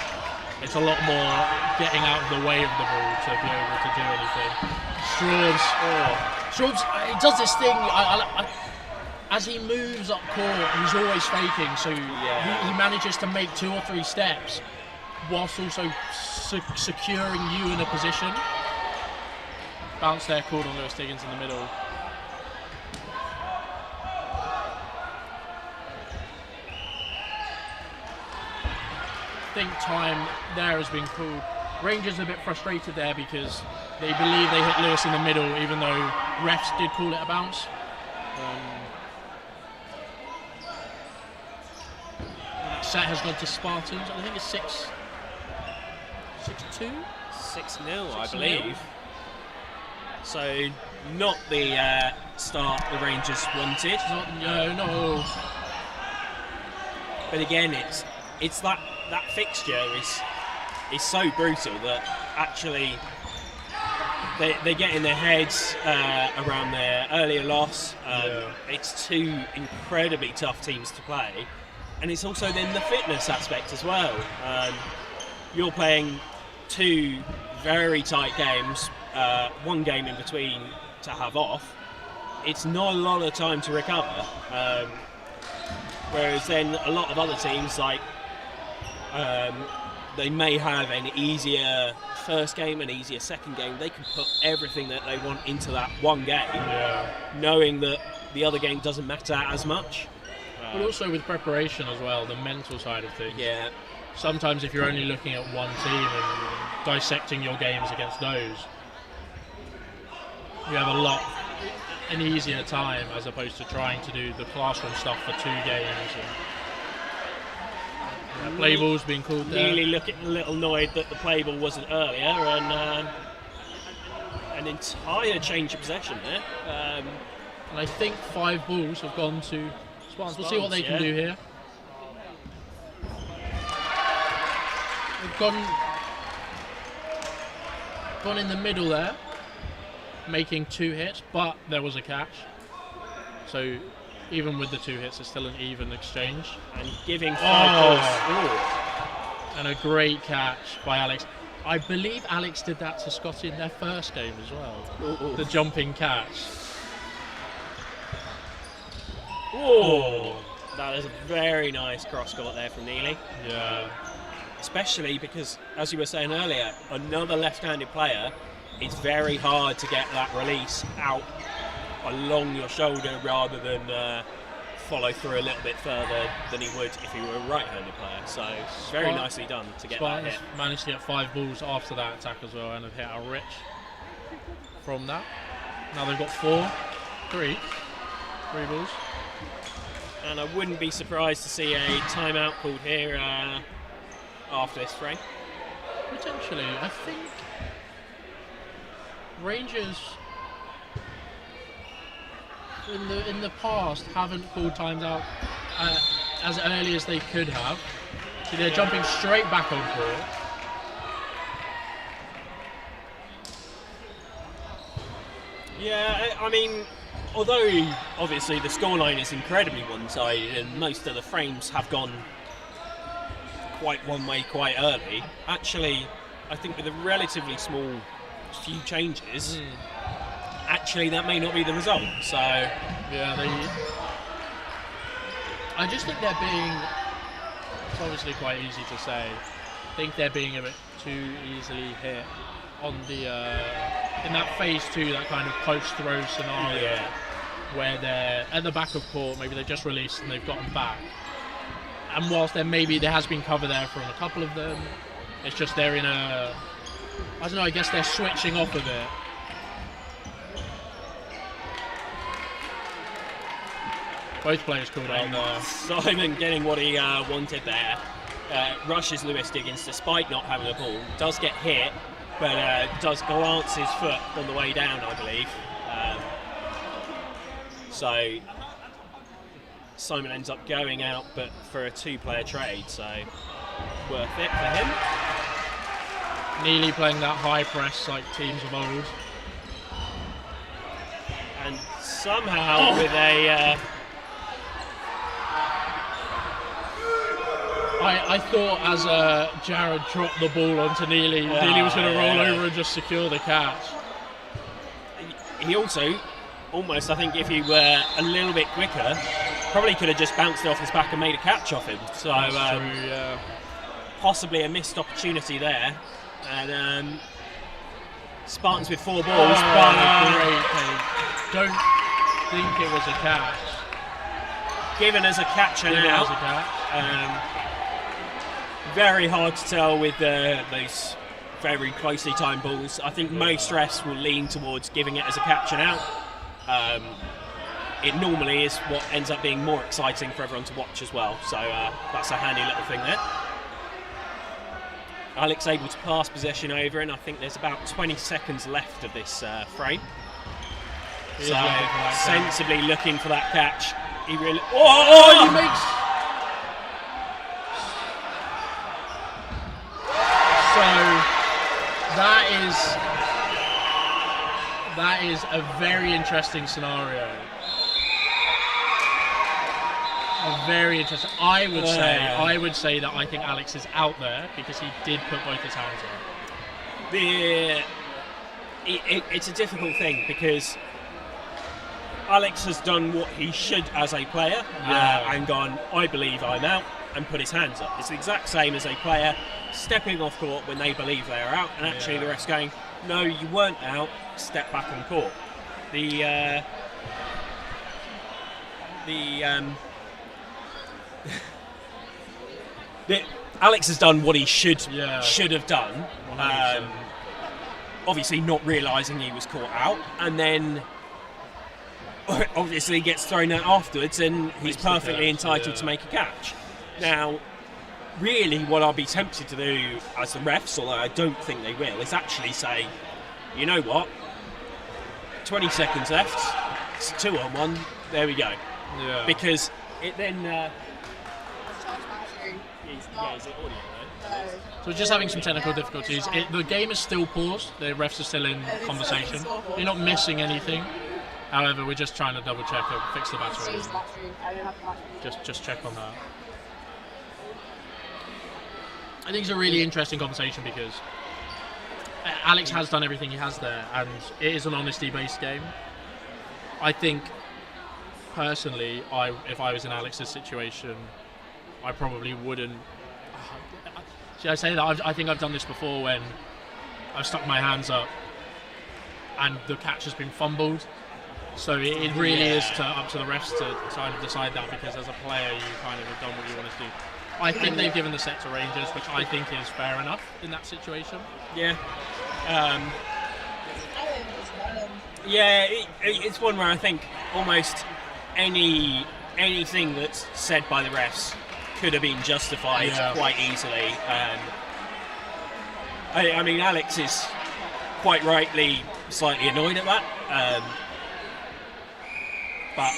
it's a lot more getting out of the way of the ball to be able to do anything. Straubs, he does this thing, as he moves up court, he's always faking, so he manages to make 2 or 3 steps whilst also securing you in a position. Bounce there called on Lewis Diggins in the middle. think time there has been called. Rangers are a bit frustrated there because they believe they hit Lewis in the middle, even though refs did call it a bounce. That set has gone to Spartans. I think it's 6-2? 6-0, I believe. So, not the start the Rangers wanted. No. But again, it's that fixture is so brutal that actually they get in their heads around their earlier loss. It's two incredibly tough teams to play, and it's also then the fitness aspect as well. You're playing two very tight games, one game in between to have off. It's not a lot of time to recover. Whereas then a lot of other teams, like they may have an easier first game, an easier second game. They can put everything that they want into that one game, knowing that the other game doesn't matter as much. But also with preparation as well, the mental side of things. Yeah. Sometimes if you're only looking at one team and dissecting your games against those, you have an easier time as opposed to trying to do the classroom stuff for 2 games. And play ball's been called there. Really looking a little annoyed that the play ball wasn't earlier, and an entire change of possession there. And I think 5 balls have gone to Spartans. We'll see what they can do here. They've gone in the middle there, making 2 hits, but there was a catch. So even with the 2 hits, it's still an even exchange. And giving 5 balls. And a great catch by Alex. I believe Alex did that to Scotty in their first game as well. The jumping catch. That is a very nice cross court there from Neely. Yeah. Especially because, as you were saying earlier, another left-handed player, it's very hard to get that release out along your shoulder rather than follow through a little bit further than he would if he were a right-handed player. So very nicely done to get that hit. Managed to get 5 balls after that attack as well, and have hit a rich from that. Now they've got 3 balls. And I wouldn't be surprised to see a timeout called here after this frame. Potentially. I think Rangers in the past haven't called times out as early as they could have. So they're jumping straight back on court. Yeah, I mean, although obviously the scoreline is incredibly one-sided and most of the frames have gone quite one way quite early, actually I think with a relatively small few changes, actually that may not be the result. So yeah, I just think they're being, it's obviously quite easy to say, I think they're being a bit too easily hit on the in that phase 2, that kind of post throw scenario where they're at the back of court, maybe they just released and they've gotten back, and whilst there has been cover there from a couple of them, it's just they're in a, I don't know, I guess they're switching off a bit. Both players called out there. Simon getting what he wanted there. Rushes Lewis Diggins despite not having a ball. Does get hit, but does glance his foot on the way down, I believe. So Simon ends up going out, but for a 2-player trade, so worth it for him. Neely playing that high press like teams of old. And somehow with a... I thought as Jared dropped the ball onto Neely, Neely was going to roll over and just secure the catch. He also, almost, I think if he were a little bit quicker, probably could have just bounced off his back and made a catch off him. So True, possibly a missed opportunity there. And Spartans with 4 balls. Great take. Don't think it was a catch. Given as a catch and out. Very hard to tell with those very closely timed balls. I think most refs will lean towards giving it as a catch and out. It normally is what ends up being more exciting for everyone to watch as well. So that's a handy little thing there. Alex able to pass possession over, and I think there's about 20 seconds left of this frame. So sensibly looking for that catch. He really. He makes. So that is a very interesting scenario. Very interesting. I would say that I think Alex is out there because he did put both his hands up. It's a difficult thing because Alex has done what he should as a player and gone, I believe I'm out, and put his hands up. It's the exact same as a player stepping off court when they believe they are out, and actually the ref's going, no, you weren't out, step back on court. Alex has done what he should have done. Obviously not realising he was caught out, and then obviously gets thrown out afterwards, and he's perfectly entitled to make a catch. Now, really what I'll be tempted to do as the refs, although I don't think they will, is actually say, you know what, 20 seconds left, it's 2-on-1, there we go. Yeah. Because it then... is it audio though? So we're just having some technical difficulties. The game is still paused, the refs are still in conversation. You're not missing anything. However, we're just trying to double check and fix the battery. Just check on that. I think it's a really interesting conversation because Alex has done everything he has there, and it is an honesty-based game. I think, personally, if I was in Alex's situation, I probably wouldn't. Should I say that? I think I've done this before when I've stuck my hands up and the catch has been fumbled. So it really is up to the refs to kind of decide that, because as a player you kind of have done what you want to do. I think they've given the set to Rangers, which I think is fair enough in that situation. Yeah. It's one where I think almost anything that's said by the refs could have been justified quite easily. I mean, Alex is quite rightly slightly annoyed at that. But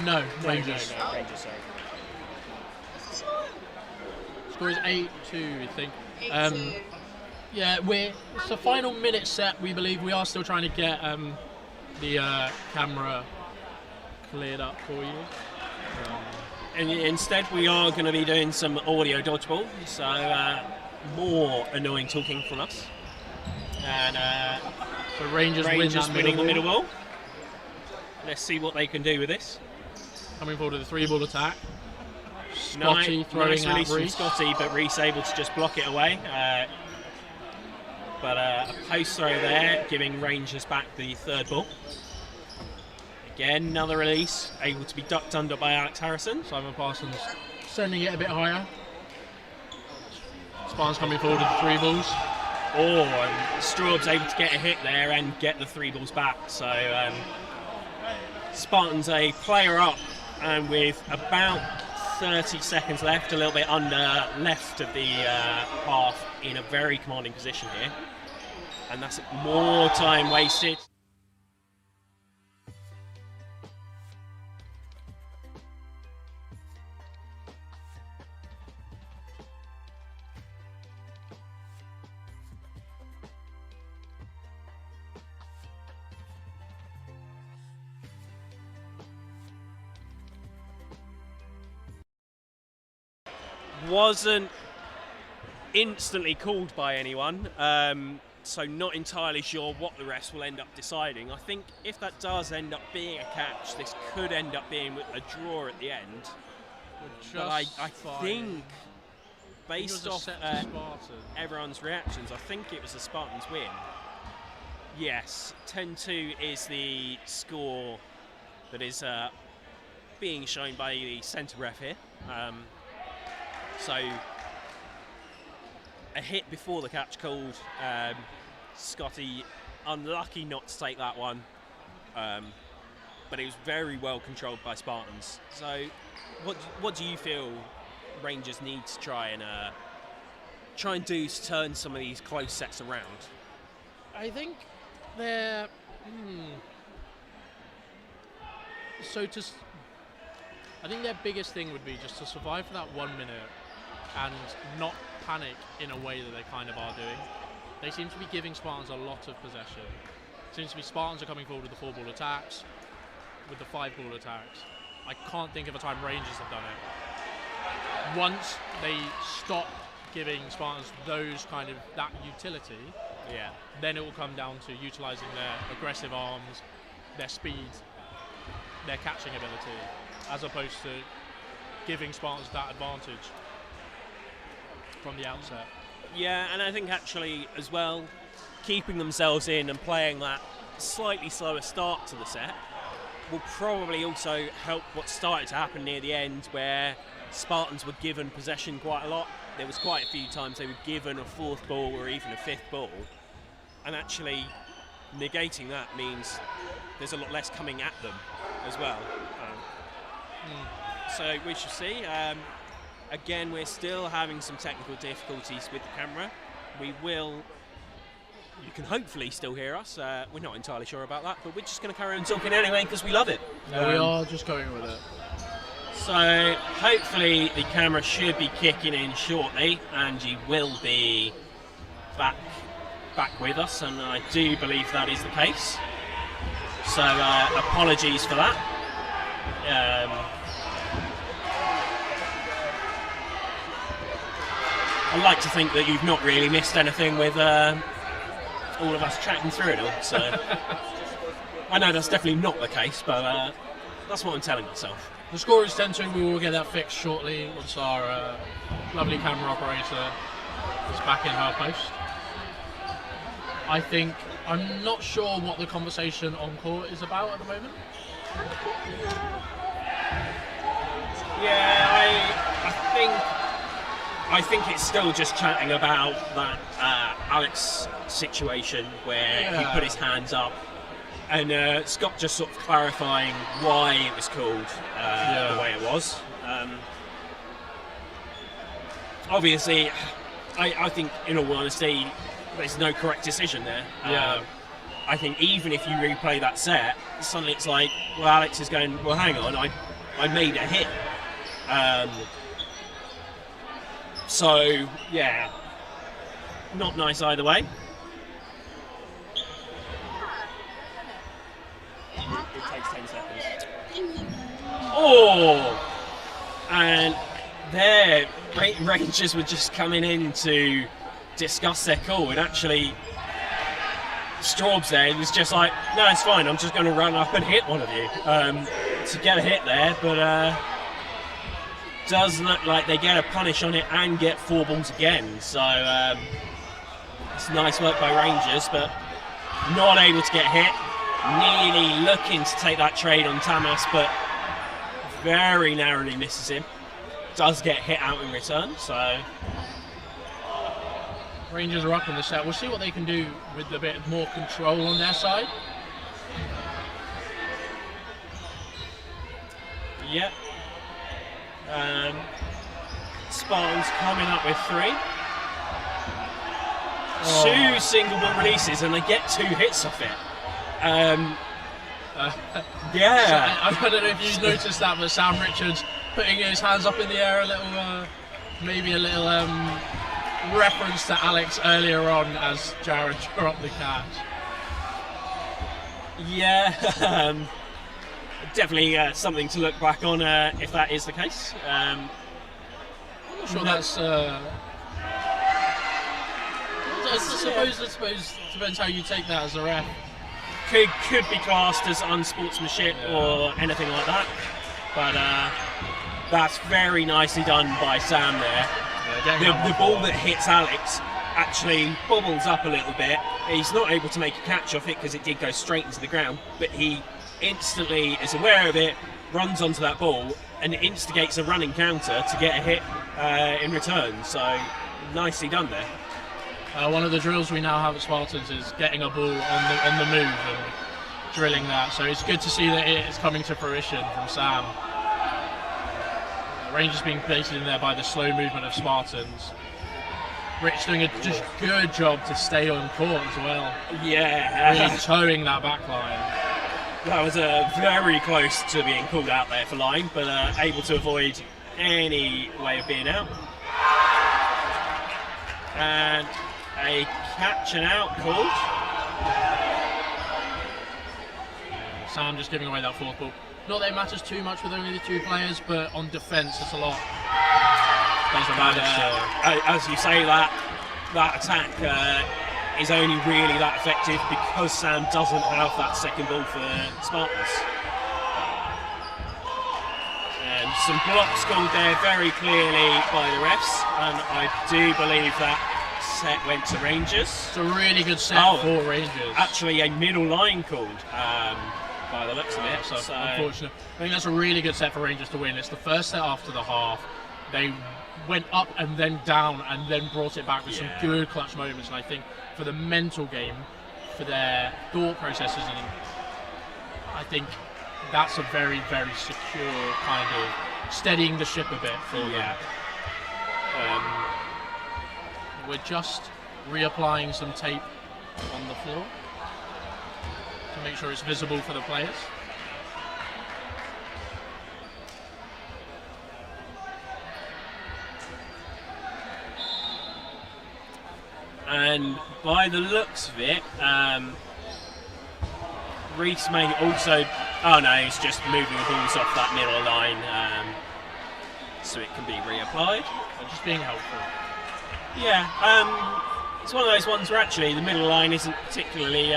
no, Rangers. No, Rangers, sorry. Score is 8-2, I think. 8-2. It's the final minute set. We believe we are still trying to get the camera cleared up for you. And instead, we are going to be doing some audio dodgeball, so more annoying talking from us. And so Rangers winning the middle ball. Let's see what they can do with this. Coming forward with a 3-ball attack. Scotty throwing nice release out Reese. From Scotty, but Reese able to just block it away. But a post throw there, giving Rangers back the third ball. Again, another release, able to be ducked under by Alex Harrison. Simon Parsons sending it a bit higher. Spartans coming forward with the 3 balls. And Straub's able to get a hit there and get the 3 balls back. So Spartans a player up, and with about 30 seconds left, a little bit under left of the half, in a very commanding position here. And that's more time wasted. Wasn't instantly called by anyone, so not entirely sure what the refs will end up deciding. I think if that does end up being a catch, this could end up being a draw at the end. But I think, based off everyone's reactions, I think it was the Spartans win. Yes, 10-2 is the score that is being shown by the centre ref here. So a hit before the catch called. Scotty unlucky not to take that one, but it was very well controlled by Spartans. So what do you feel Rangers need to try and do to turn some of these close sets around? I think they're I think their biggest thing would be just to survive for that 1 minute and not panic in a way that they kind of are doing. They seem to be giving Spartans a lot of possession. It seems to be Spartans are coming forward with the 4-ball attacks, with the 5-ball attacks. I can't think of a time Rangers have done it. Once they stop giving Spartans that utility, then it will come down to utilising their aggressive arms, their speed, their catching ability, as opposed to giving Spartans that advantage from the outset. Yeah, and I think actually as well, keeping themselves in and playing that slightly slower start to the set will probably also help what started to happen near the end, where Spartans were given possession quite a lot. There was quite a few times they were given a 4th ball or even a 5th ball, and actually negating that means there's a lot less coming at them as well. So we shall see. Again, we're still having some technical difficulties with the camera. You can hopefully still hear us. We're not entirely sure about that, but we're just going to carry on talking anyway because we love it. No, we are just going with it. So hopefully the camera should be kicking in shortly, and you will be back with us, and I do believe that is the case. So apologies for that. I'd like to think that you've not really missed anything with all of us chatting through it all. So I know that's definitely not the case, but that's what I'm telling myself. The score is 10-2. We will get that fixed shortly once our lovely camera operator is back in her post. I'm not sure what the conversation on court is about at the moment. Yeah, I think it's still just chatting about that Alex situation where he put his hands up, and Scott just sort of clarifying why it was called the way it was. Obviously, I think, in all honesty, there's no correct decision there. I think even if you replay that set, suddenly it's like, well, Alex is going, well, hang on, I made a hit. So, yeah, not nice either way. It takes 10 seconds. Oh! And there, Rangers were just coming in to discuss their call, and actually Straub's there was just like, no, it's fine, I'm just going to run up and hit one of you to get a hit there, but does look like they get a punish on it and get 4 balls again. So it's nice work by Rangers, but not able to get hit. Nearly looking to take that trade on Tamas, but very narrowly misses him. Does get hit out in return, so Rangers are up in the set. We'll see what they can do with a bit more control on their side. Yep. Spartans coming up with 3. 2 single ball releases, and they get 2 hits off it. Yeah. I don't know if you noticed that, but Sam Richards putting his hands up in the air a little, maybe a little reference to Alex earlier on as Jared dropped the catch. Yeah. Definitely something to look back on if that is the case. I'm not sure that's. I suppose depends how you take that as a ref. Could be classed as unsportsmanship or anything like that, but that's very nicely done by Sam there. The ball that hits Alex actually bobbles up a little bit. He's not able to make a catch off it because it did go straight into the ground, but he instantly is aware of it, runs onto that ball and instigates a running counter to get a hit in return. So nicely done there. One of the drills we now have at Spartans is getting a ball on the move and drilling that. So it's good to see that it is coming to fruition from Sam. Rangers being baited in there by the slow movement of Spartans. Rich doing a just good job to stay on court as well. Yeah. Really towing that back line. That was very close to being called out there for line, but able to avoid any way of being out. And a catch and out called. Sam just giving away that fourth ball. Not that it matters too much with only the 2 players, but on defence it's a lot. Doesn't matter. As you say, that attack is only really that effective because Sam doesn't have that second ball for Spartans. And some blocks called there very clearly by the refs, and I do believe that set went to Rangers. It's a really good set for Rangers. Actually, a middle line called. By the looks of it, so unfortunate. I think that's a really good set for Rangers to win. It's the first set after the half. They went up and then down and then brought it back with some good clutch moments. And I think for the mental game, for their thought processes, and I think that's a very, very secure kind of steadying the ship a bit for them. We're just reapplying some tape on the floor to make sure it's visible for the players. And by the looks of it, Reese may also... Oh no, he's just moving the balls off that middle line so it can be reapplied. Just being helpful. Yeah, it's one of those ones where actually the middle line isn't particularly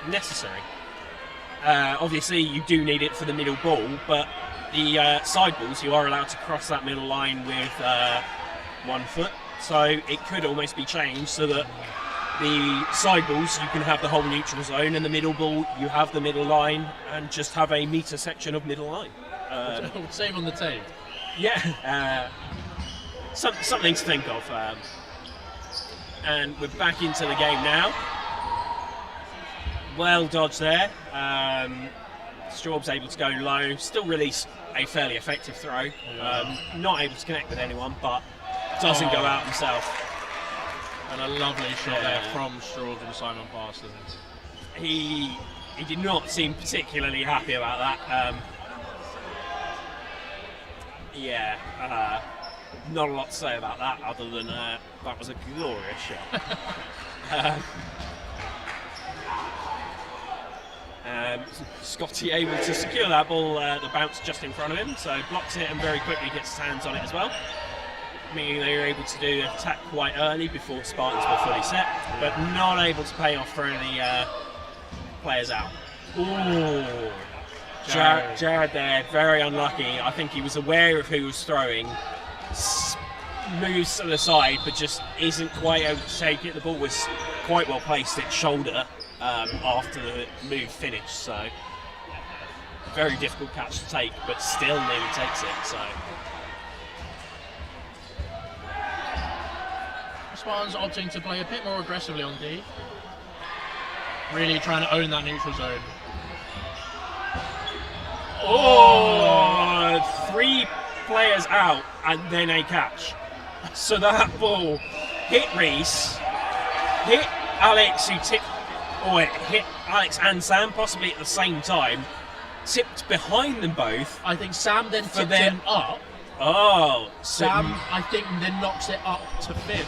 necessary. Obviously you do need it for the middle ball, but the side balls you are allowed to cross that middle line with 1 foot, so it could almost be changed so that the side balls you can have the whole neutral zone, and the middle ball you have the middle line and just have a metre section of middle line. Save on the tape. Yeah, something to think of. And we're back into the game now. Well dodged there. Straub's able to go low, still release a fairly effective throw. Not able to connect with anyone, but doesn't go out himself. And a lovely shot there from Straub and Simon Parsons. He did not seem particularly happy about that. Not a lot to say about that other than that was a glorious shot. Scotty able to secure that ball, the bounce just in front of him, so blocks it and very quickly gets his hands on it as well, meaning they were able to do the attack quite early before Spartans were fully set, but not able to pay off for any players out. Ooh, Jared there, very unlucky. I think he was aware of who was throwing, moves to the side, but just isn't quite able to take it. The ball was quite well placed at shoulder after the move finished, so very difficult catch to take, but still nearly takes it. So Spartans opting to play a bit more aggressively on D, really trying to own that neutral zone. Oh, 3 players out and then a catch. So that ball hit Reese, hit Alex, hit Alex and Sam possibly at the same time, tipped behind them both. I think Sam then tipped him up. Oh, Sam, I think, then knocks it up to Finn,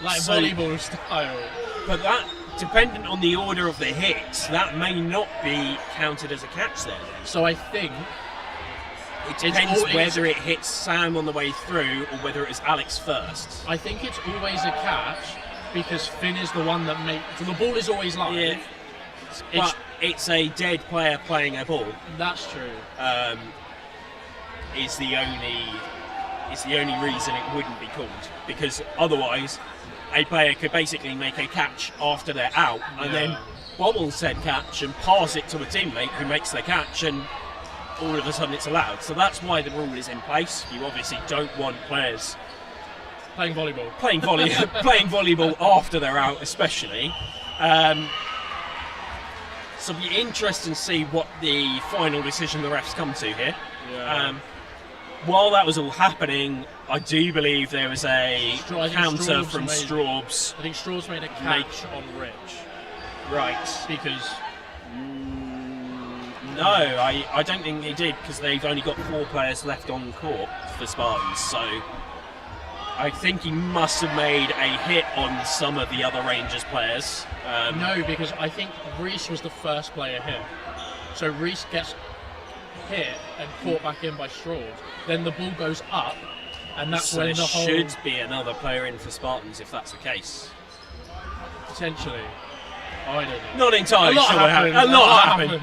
like volleyball style. But that, dependent on the order of the hits, that may not be counted as a catch there. So I think it depends whether it hits Sam on the way through or whether it is Alex first. I think it's always a catch because Finn is the one that makes. So the ball is always live. Yeah. But it's a dead player playing a ball. That's true. Is the only reason it wouldn't be called, because otherwise a player could basically make a catch after they're out and then bobble said catch and pass it to a teammate who makes the catch, and all of a sudden it's allowed. So that's why the rule is in place. You obviously don't want players playing volleyball. Playing volleyball after they're out, especially. So it'll be interesting to see what the final decision the refs come to here. Yeah. While that was all happening, I do believe there was a counter from Straubs. I think Straubs made a catch on Rich. Right. Because... No, I don't think he did, because they've only got 4 players left on court for Spartans, so I think he must have made a hit on some of the other Rangers players. No, because I think Reese was the first player hit. So Reese gets hit and caught back in by Straubs. Then the ball goes up, and that's so when the whole... should be another player in for Spartans if that's the case. Potentially. I don't know. Not entirely sure what happened. A lot happened.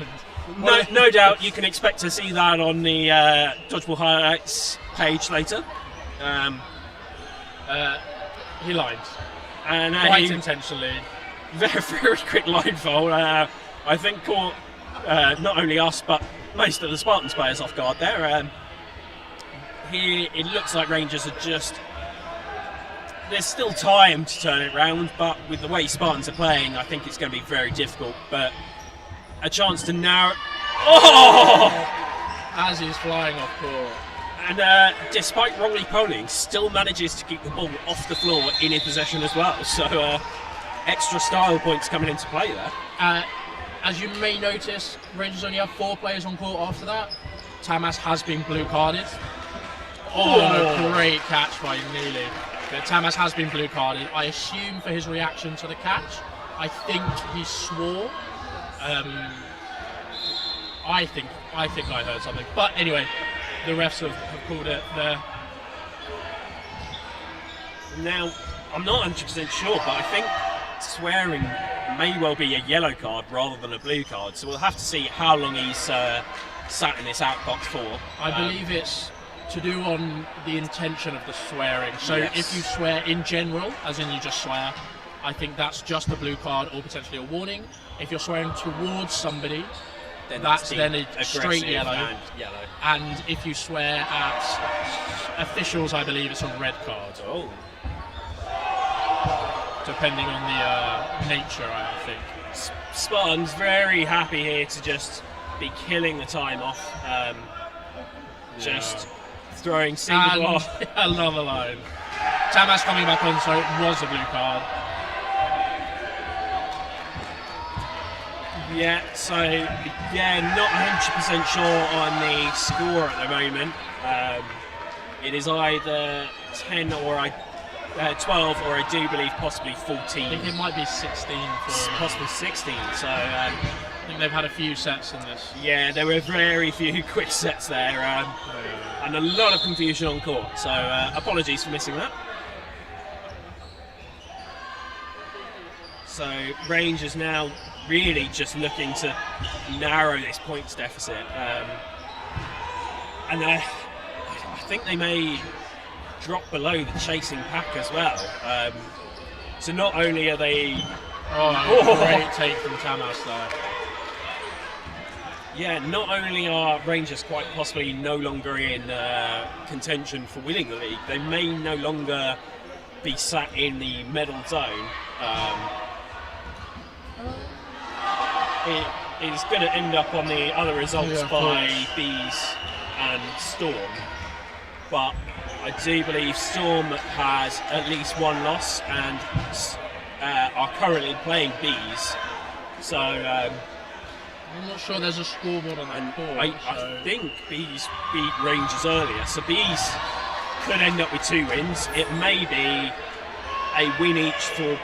No doubt you can expect to see that on the Dodgeball highlights page later. He lined. And quite intentionally. Very, very quick line foul. I think caught not only us but most of the Spartans players off guard there. Here it looks like Rangers are just... There's still time to turn it round, but with the way Spartans are playing, I think it's going to be very difficult. But a chance to narrow... Oh! As he's flying off court. And despite wrongly polling, still manages to keep the ball off the floor in his possession as well. So extra style points coming into play there. As you may notice, Rangers only have 4 players on court after that. Tamas has been blue carded. Oh, great catch by Neely. But Tamas has been blue carded. I assume for his reaction to the catch, I think he swore. I think I heard something. But anyway, the refs have called it there. Now, I'm not 100% sure, but I think swearing may well be a yellow card rather than a blue card. So we'll have to see how long he's sat in this outbox for. I believe it's to do on the intention of the swearing. So yes. If you swear in general, as in you just swear, I think that's just a blue card or potentially a warning. If you're swearing towards somebody, then that's then a straight yellow. And And if you swear at officials, I believe it's a red card. Oh. Depending on the nature, I think. Spartans very happy here to just be killing the time off. Just throwing single and another line. Tamas coming back on, so it was a blue card. Yeah, so not 100% sure on the score at the moment. It is either 10 or 12, or I do believe possibly 14. I think it might be 16 for possibly 16. So I think they've had a few sets in this. Yeah, there were very few quick sets there, and a lot of confusion on court. So apologies for missing that. So Rangers now really just looking to narrow this points deficit, and I think they may drop below the chasing pack as well. So not only are they... Great take from Tamas there. Yeah, not only are Rangers quite possibly no longer in contention for winning the league, they may no longer be sat in the medal zone. It is going to end up on the other results by Bees and Storm, but I do believe Storm has at least one loss and are currently playing Bees. So I'm not sure there's a scoreboard on that board. I think Bees beat Rangers earlier, so Bees could end up with 2 wins. It may be a win each for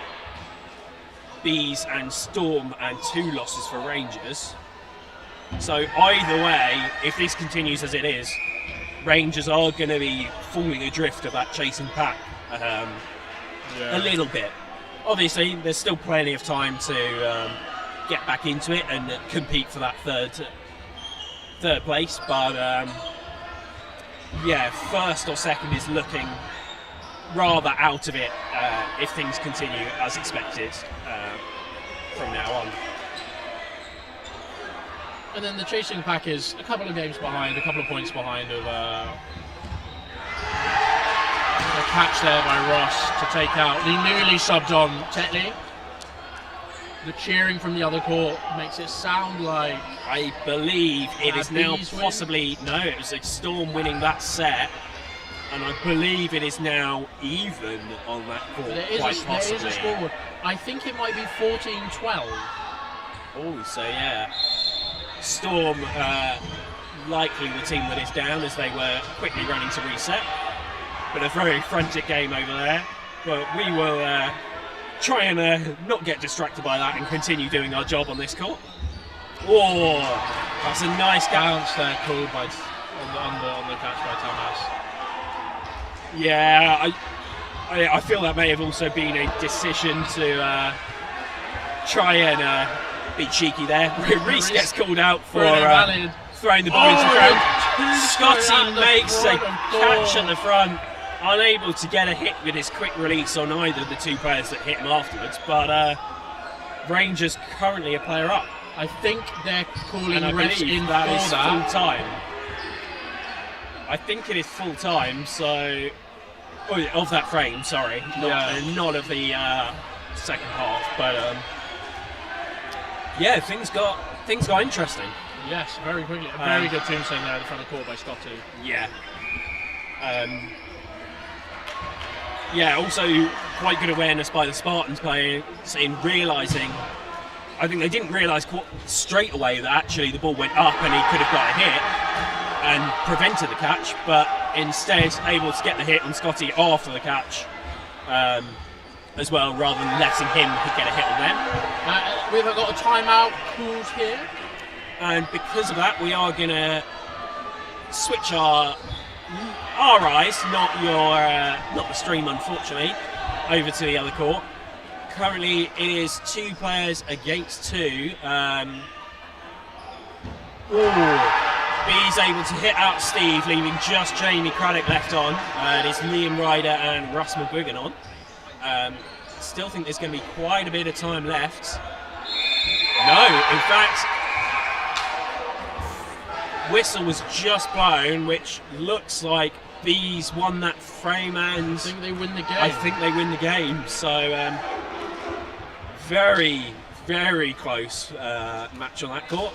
Bees and Storm and 2 losses for Rangers. So either way, if this continues as it is, Rangers are going to be falling adrift of that chasing pack a little bit. Obviously, there's still plenty of time to get back into it and compete for that third place. But first or second is looking rather out of it if things continue as expected from now on. And then the chasing pack is a couple of games behind, a couple of points behind of the catch there by Ross to take out the newly subbed on Tetley. The cheering from the other court makes it sound like... I believe it is now Bees possibly... No, it was a Storm winning that set. And I believe it is now even on that court, There is a scoreboard. I think it might be 14-12. Oh, so yeah. Storm likely the team that is down as they were quickly running to reset. But a very frantic game over there. But we will try and not get distracted by that and continue doing our job on this court. Oh, that's a nice Bounce there called by on the catch by Thomas. Yeah, I feel that may have also been a decision to try and be cheeky there. Reese gets called out for throwing the ball into front. Scotty makes a catch at the front, unable to get a hit with his quick release on either of the two players that hit him afterwards, but Rangers currently a player up. I think they're calling And I refs believe in that for is that. full time. I think it is full time, so of that frame, sorry, not of the second half, but yeah, things got interesting. Yes, very quickly. A very good tombstone there at the front of the court by Scotty. Yeah. Yeah, also quite good awareness by the Spartans players in realising, I think they didn't realise straight away that actually the ball went up and he could have got a hit and prevented the catch, but instead able to get the hit on Scotty after the catch as well, rather than letting him get a hit on them. We've got a timeout called here. And because of that, we are going to switch our eyes, not the stream, unfortunately, over to the other court. Currently, it is 2 players against 2. He's able to hit out Steve, leaving just Jamie Craddock left on. And it's Liam Ryder and Russ McGuigan on. Still think there's going to be quite a bit of time left. No, in fact, whistle was just blown, which looks like Bees won that frame, and I think they win the game. I think they win the game. So very, very close match on that court.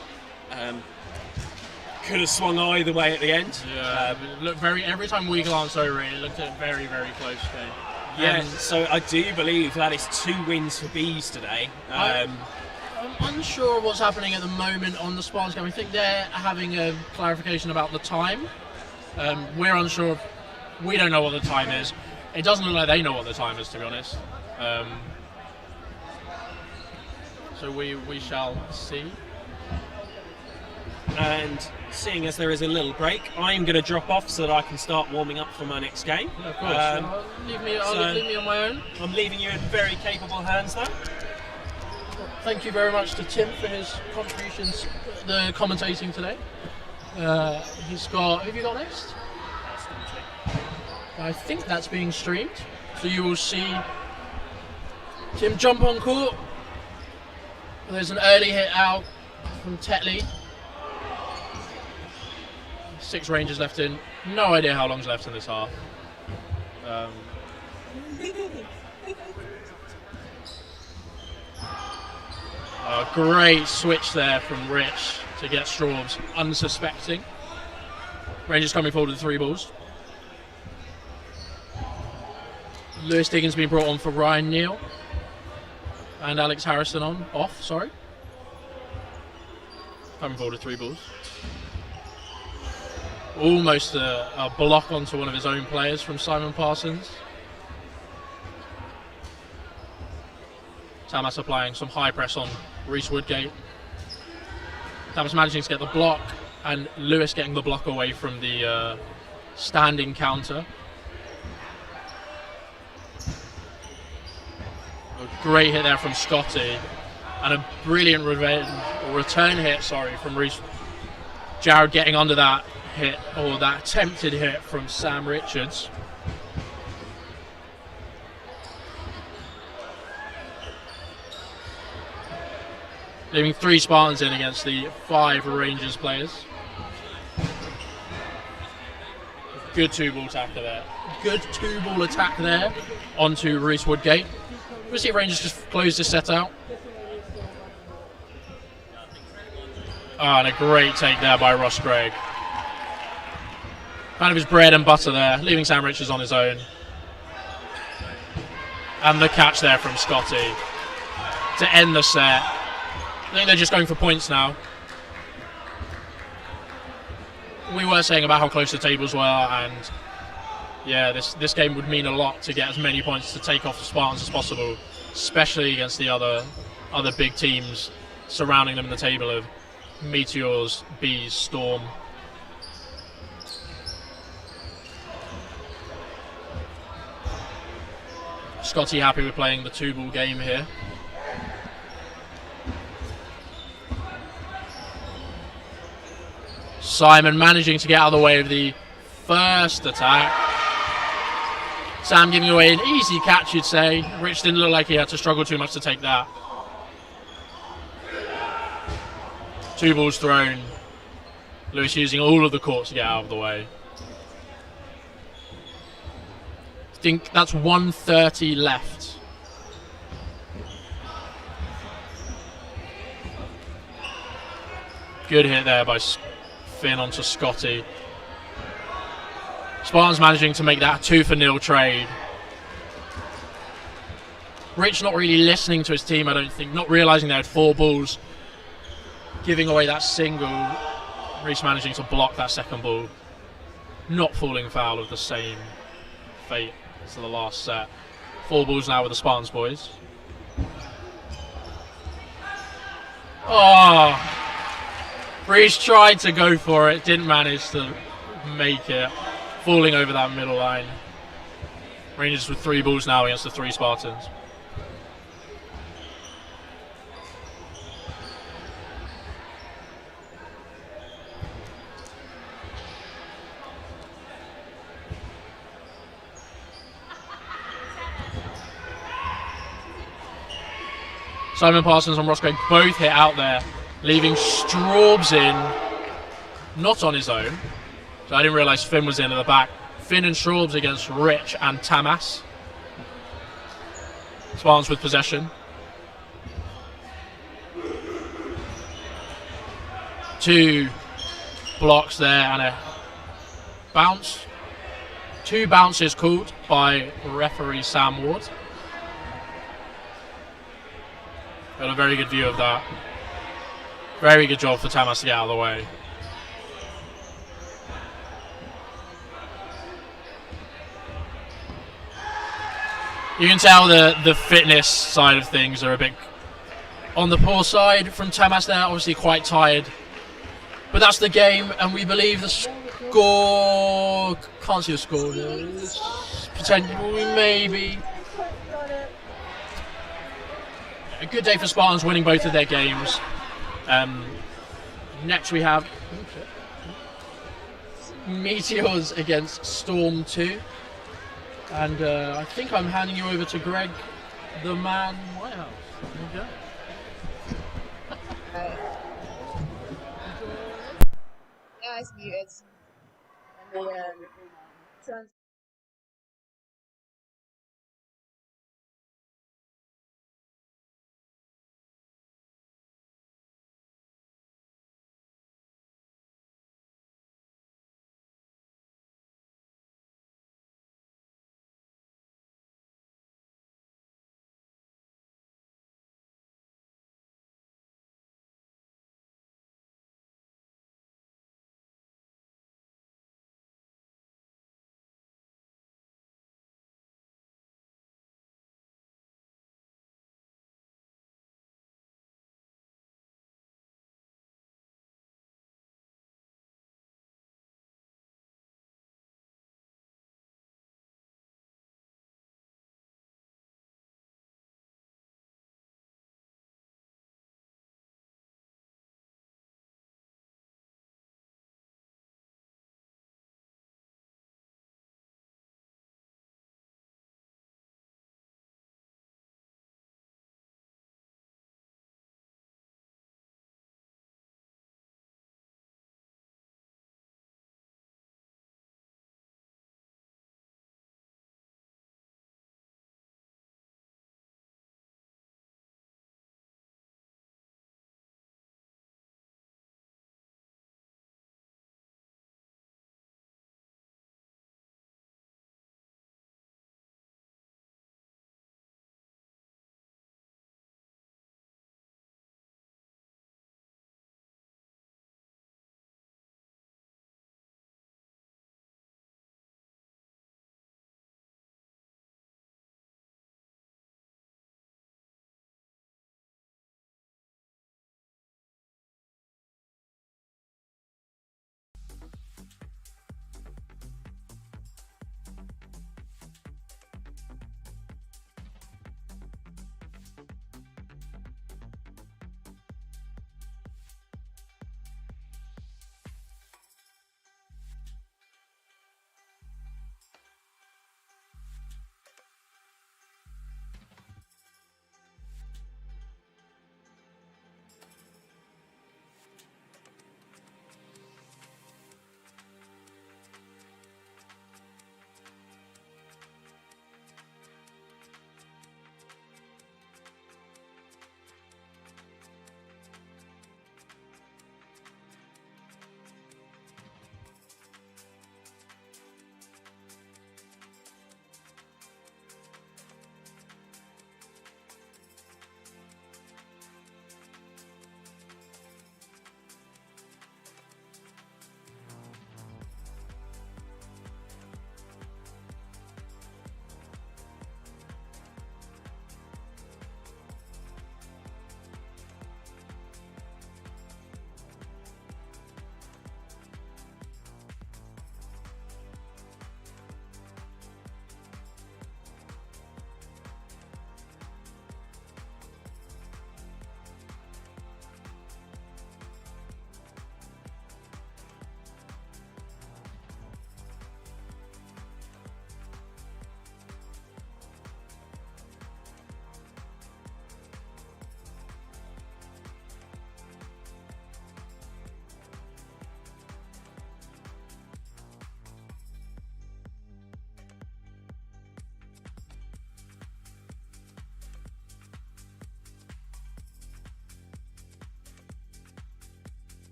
Could have swung either way at the end. Yeah, every time we glanced over it looked at a very, very close game. Yeah, so I do believe that is 2 wins for Bees today. I'm unsure of what's happening at the moment on the Spartans game. I think they're having a clarification about the time. We're unsure. We don't know what the time is. It doesn't look like they know what the time is, to be honest. So we shall see. And seeing as there is a little break, I'm going to drop off so that I can start warming up for my next game. Yeah, of course. Leave me on my own. I'm leaving you in very capable hands though. Thank you very much to Tim for his contributions, the commentating today. He's got. Have you got next? I think that's being streamed, so you will see Tim jump on court. There's an early hit out from Tetley. 6 Rangers left in. No idea how long's left in this half. A great switch there from Rich to get Straubs unsuspecting. Rangers coming forward with 3 balls. Lewis Diggins being brought on for Ryan Neal. And Alex Harrison off, sorry. Coming forward with 3 balls. Almost a block onto one of his own players from Simon Parsons. Tamas applying some high press on Reese Woodgate. Tamas managing to get the block, and Lewis getting the block away from the standing counter. A great hit there from Scotty, and a brilliant return hit, from Reese. Jared getting under that hit, or that attempted hit from Sam Richards. leaving 3 Spartans in against the 5 Rangers players. Good 2-ball tackle there. Good 2-ball attack there onto Reese Woodgate. We'll see if Rangers just close this set out. And a great take there by Ross Gregg. Kind of his bread and butter there, leaving Sam Richards on his own. And the catch there from Scotty to end the set. I think they're just going for points now. We were saying about how close the tables were, and yeah, this game would mean a lot to get as many points to take off the Spartans as possible, especially against the other big teams surrounding them in the table of Meteors, Bees, Storm. Scotty happy with playing the 2-ball game here. Simon managing to get out of the way of the first attack. Sam giving away an easy catch, you'd say. Rich didn't look like he had to struggle too much to take that. 2 balls thrown. Lewis using all of the court to get out of the way. I think that's 1:30 left. Good hit there by Finn onto Scotty. Spartans managing to make that a 2-for-0 trade. Rich not really listening to his team, I don't think, not realising they had 4 balls, giving away that single. Reese managing to block that second ball, not falling foul of the same fate as the last set. 4 balls now with the Spartans boys. Oh! Reese tried to go for it, didn't manage to make it, falling over that middle line. Rangers with 3 balls now against the 3 Spartans. Simon Parsons and Ross Gregg both hit out there, leaving Straubs in, not on his own. So I didn't realise Finn was in at the back. Finn and Straubs against Rich and Tamas. Spartans with possession. 2 blocks there and a bounce. 2 bounces called by referee Sam Ward. Got a very good view of that. Very good job for Tamas to get out of the way. You can tell the fitness side of things are a bit on the poor side from Tamas there, obviously quite tired. But that's the game, and we believe the score... Can't see the score. Potentially, maybe... A good day for Spartans winning both of their games. Next we have Meteors against Storm 2. And I think I'm handing you over to Greg, the man Whitehouse. There you go. Yeah, it's muted. And the turns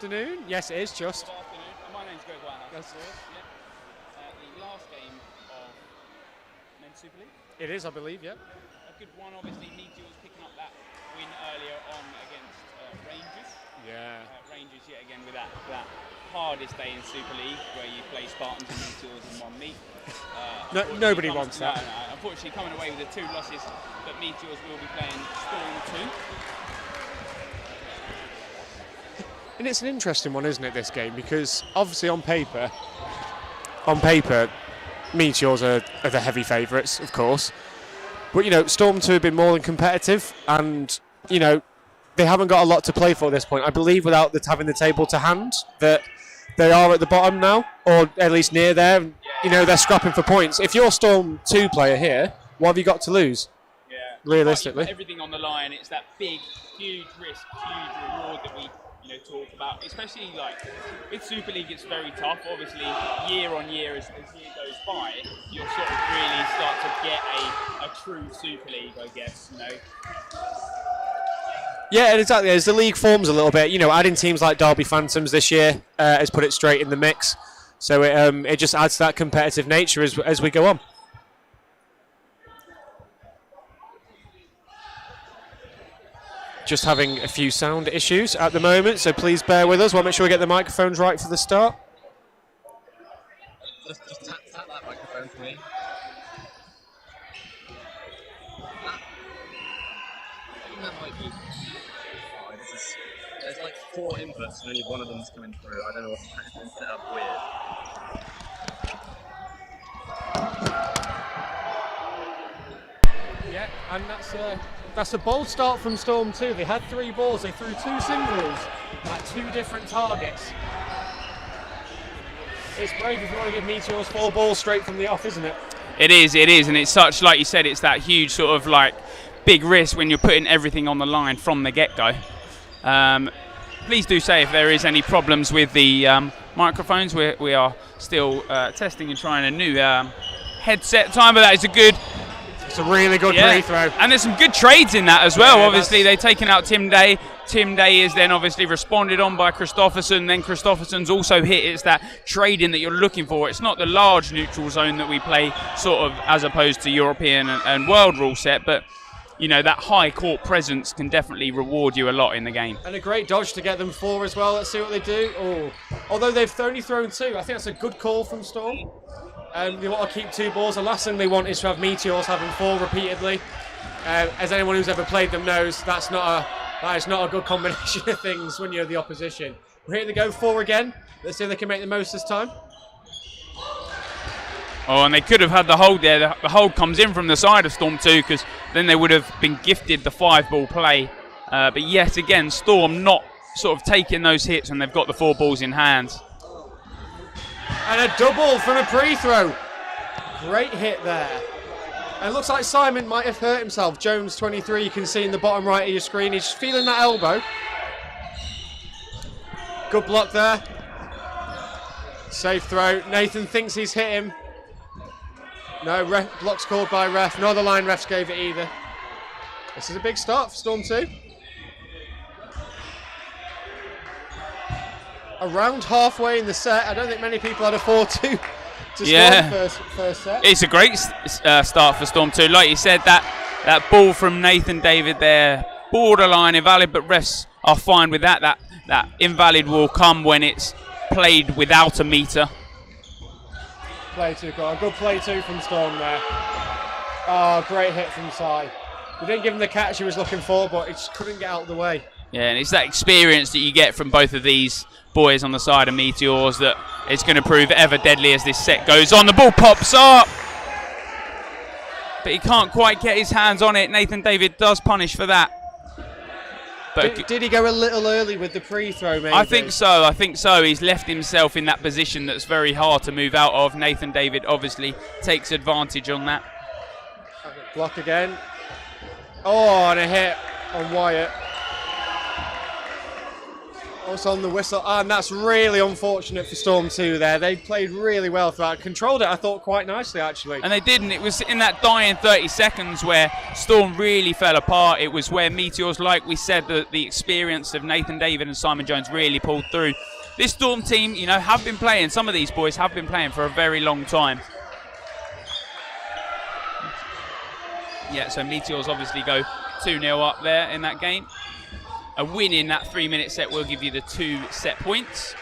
afternoon. Yes, it is just. Good afternoon. My name's Greg Whitehouse. Yes, it is. The last game of Men's Super League. It is, I believe, yeah. A good one, obviously. Meteors picking up that win earlier on against Rangers. Yeah. Rangers yet again with that hardest day in Super League where you play Spartans and Meteors in one meet. Nobody wants that. No. Unfortunately, coming away with the 2 losses, but Meteors will be playing Storm 2. And it's an interesting one, isn't it, this game? Because obviously on paper, Meteors are the heavy favourites, of course. But, you know, Storm 2 have been more than competitive and, you know, they haven't got a lot to play for at this point. I believe without having the table to hand that they are at the bottom now, or at least near there. You know, they're scrapping for points. If you're Storm 2 player here, what have you got to lose? Yeah. Realistically. You put everything on the line. It's that big, huge risk, huge reward that we talk about. Especially like with Super League, it's very tough. Obviously, year on year, as year goes by, you'll sort of really start to get a true Super League, I guess. You know. Yeah, exactly. As the league forms a little bit, you know, adding teams like Derby Phantoms this year has put it straight in the mix. So it just adds to that competitive nature as we go on. Just having a few sound issues at the moment, so please bear with us. We'll make sure we get the microphones right for the start. Just tap that microphone for me. That might be. There's like 4 inputs and only one of them's coming through. I don't know what it's been set up weird. Yeah, and that's a bold start from Storm 2. They had 3 balls. They threw 2 singles at 2 different targets. It's brave if you want to give Meteors 4 balls straight from the off, isn't it? It is, and it's such, like you said, it's that huge sort of like big risk when you're putting everything on the line from the get-go. Please do say if there is any problems with the microphones. We are still testing and trying a new headset time, but that is it's a really good free throw. And there's some good trades in that as well. Yeah, obviously, they've taken out Tim Day. Tim Day is then obviously responded on by Christopherson. Then Christopherson's also hit. It's that trading that you're looking for. It's not the large neutral zone that we play sort of as opposed to European and world rule set, but you know, that high court presence can definitely reward you a lot in the game. And a great dodge to get them 4 as well. Let's see what they do. Oh, although they've only thrown 2, I think that's a good call from Storm. They want to keep 2 balls. The last thing they want is to have Meteors having 4 repeatedly. As anyone who's ever played them knows, that is not a good combination of things when you're the opposition. We're here to go 4 again. Let's see if they can make the most this time. Oh, and they could have had the hold there. The hold comes in from the side of Storm 2 because then they would have been gifted the 5-ball play. But yet again, Storm not sort of taking those hits and they've got the 4 balls in hand. And a double from a pre-throw. Great hit there. And it looks like Simon might have hurt himself. Jones, 23, you can see in the bottom right of your screen. He's feeling that elbow. Good block there. Safe throw. Nathan thinks he's hit him. No, block's called by ref. No other line refs gave it either. This is a big start for Storm 2. Around halfway in the set. I don't think many people had a 4-2 to Storm first set. It's a great start for Storm 2. Like you said, that ball from Nathan David there, borderline invalid, but refs are fine with that. That invalid will come when it's played without a meter. Play 2, a good play 2 from Storm there. Oh, great hit from Sai. We didn't give him the catch he was looking for, but he just couldn't get out of the way. Yeah, and it's that experience that you get from both of these boys on the side of Meteors that it's going to prove ever deadly as this set goes on. The ball pops up, but he can't quite get his hands on it. Nathan David does punish for that. But did he go a little early with the pre-throw, maybe? I think so. He's left himself in that position that's very hard to move out of. Nathan David obviously takes advantage on that. Block again. Oh, and a hit on Wyatt. What's on the whistle? And that's really unfortunate for Storm 2 there. They played really well throughout. Controlled it, I thought, quite nicely, actually. And they didn't. It was in that dying 30 seconds where Storm really fell apart. It was where Meteors, like we said, the experience of Nathan David and Simon Jones really pulled through. This Storm team, you know, have been playing, some of these boys have been playing for a very long time. Yeah, so Meteors obviously go 2-0 up there in that game. A win in that 3-minute set will give you the 2 set points.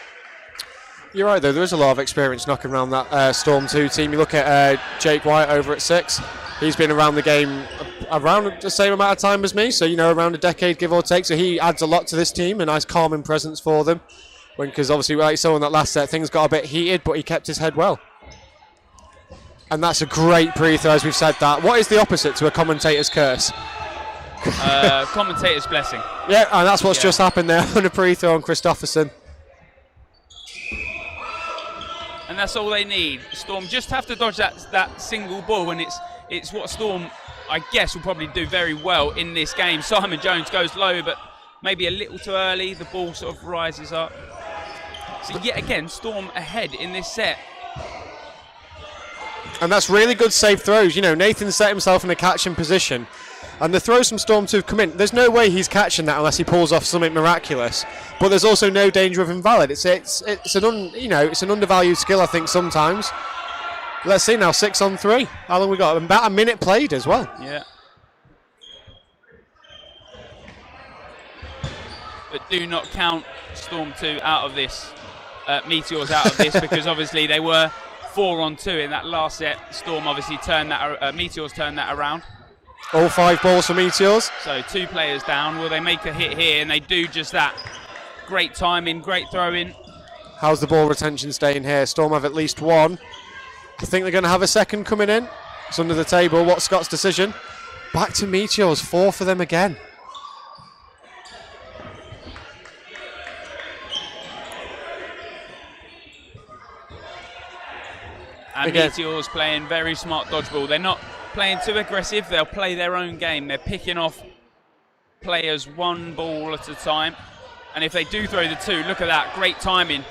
You're right, though. There is a lot of experience knocking around that Storm 2 team. You look at Jake White over at 6. He's been around the game around the same amount of time as me, so, you know, around a decade, give or take. So he adds a lot to this team, a nice calming presence for them. Because obviously, like you saw in that last set, things got a bit heated, but he kept his head well. And that's a great pre-throw, as we've said that. What is the opposite to a commentator's curse? Commentator's blessing. Yeah, and that's what's just happened there on a pre-throw on Christopherson. And that's all they need. Storm just have to dodge that single ball, and it's what Storm, I guess, will probably do very well in this game. Simon Jones goes low, but maybe a little too early. The ball sort of rises up. So yet again, Storm ahead in this set. And that's really good safe throws. You know, Nathan set himself in a catching position. And the throws from Storm 2 have come in. There's no way he's catching that unless he pulls off something miraculous. But there's also no danger of invalid. It's an undervalued skill, I think, sometimes. Let's see now, 6 on 3. How long we got? About a minute played as well. Yeah. But do not count Storm 2 out of this. Meteors out of this, because obviously they were 4 on 2 in that last set. Storm obviously turned that. Meteors turned that around. All 5 balls for Meteors. So 2 players down. Will they make a hit here? And they do just that. Great timing, great throwing. How's the ball retention staying here? Storm have at least 1. I think they're going to have a second coming in. It's under the table. What's Scott's decision? Back to Meteors. 4 for them again. And again. Meteors playing very smart dodgeball. They're not playing too aggressive. They'll play their own game. They're picking off players 1 ball at a time. And if they do throw the 2, look at that. Great timing.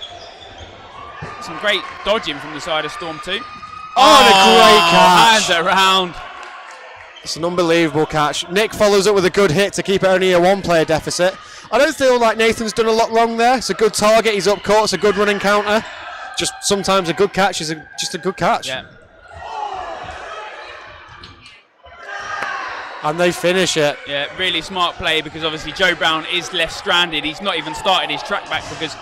Some great dodging from the side of Storm 2. Oh, and a great catch. Hands around. It's an unbelievable catch. Nick follows up with a good hit to keep it only a 1-player deficit. I don't feel like Nathan's done a lot wrong there. It's a good target. He's up court. It's a good running counter. Just sometimes a good catch is just a good catch. Yeah. And they finish it. Yeah, really smart play, because obviously Joe Brown is left stranded. He's not even started his track back, because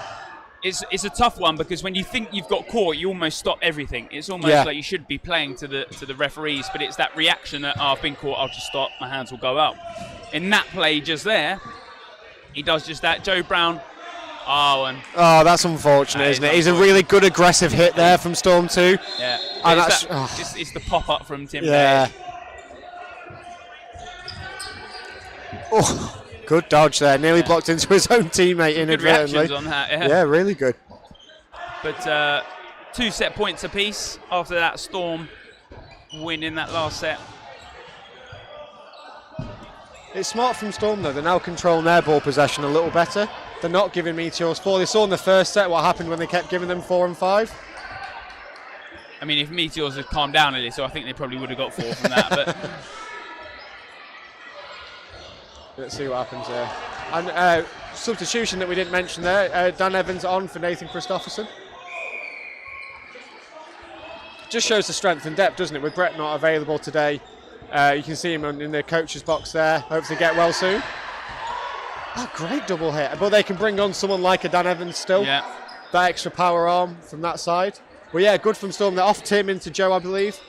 it's a tough one, because when you think you've got caught, you almost stop everything. It's almost like you should be playing to the referees, but it's that reaction that, I've been caught, I'll just stop, my hands will go up. In that play just there, he does just that. Joe Brown. Oh, that's unfortunate, isn't it? He's a really good aggressive hit there from Storm 2. Yeah. And it's the pop-up from Tim Yeah. Baird. Oh, good dodge there. Nearly blocked into his own teammate inadvertently. Good reactions on that, Yeah, really good. But 2 set points apiece after that Storm win in that last set. It's smart from Storm, though. They're now controlling their ball possession a little better. They're not giving Meteors 4. They saw in the first set what happened when they kept giving them 4 and 5. I mean, if Meteors had calmed down a little, I think they probably would have got 4 from that. But let's see what happens here. And substitution that we didn't mention there, Dan Evans on for Nathan Christopherson. Just shows the strength and depth, doesn't it? With Brett not available today, you can see him in the coach's box there. Hopefully get well soon. Oh, great double hit. But they can bring on someone like a Dan Evans still. yeah, That extra power arm from that side. Well, yeah, good from Storm. They're off Tim into Joe, I believe.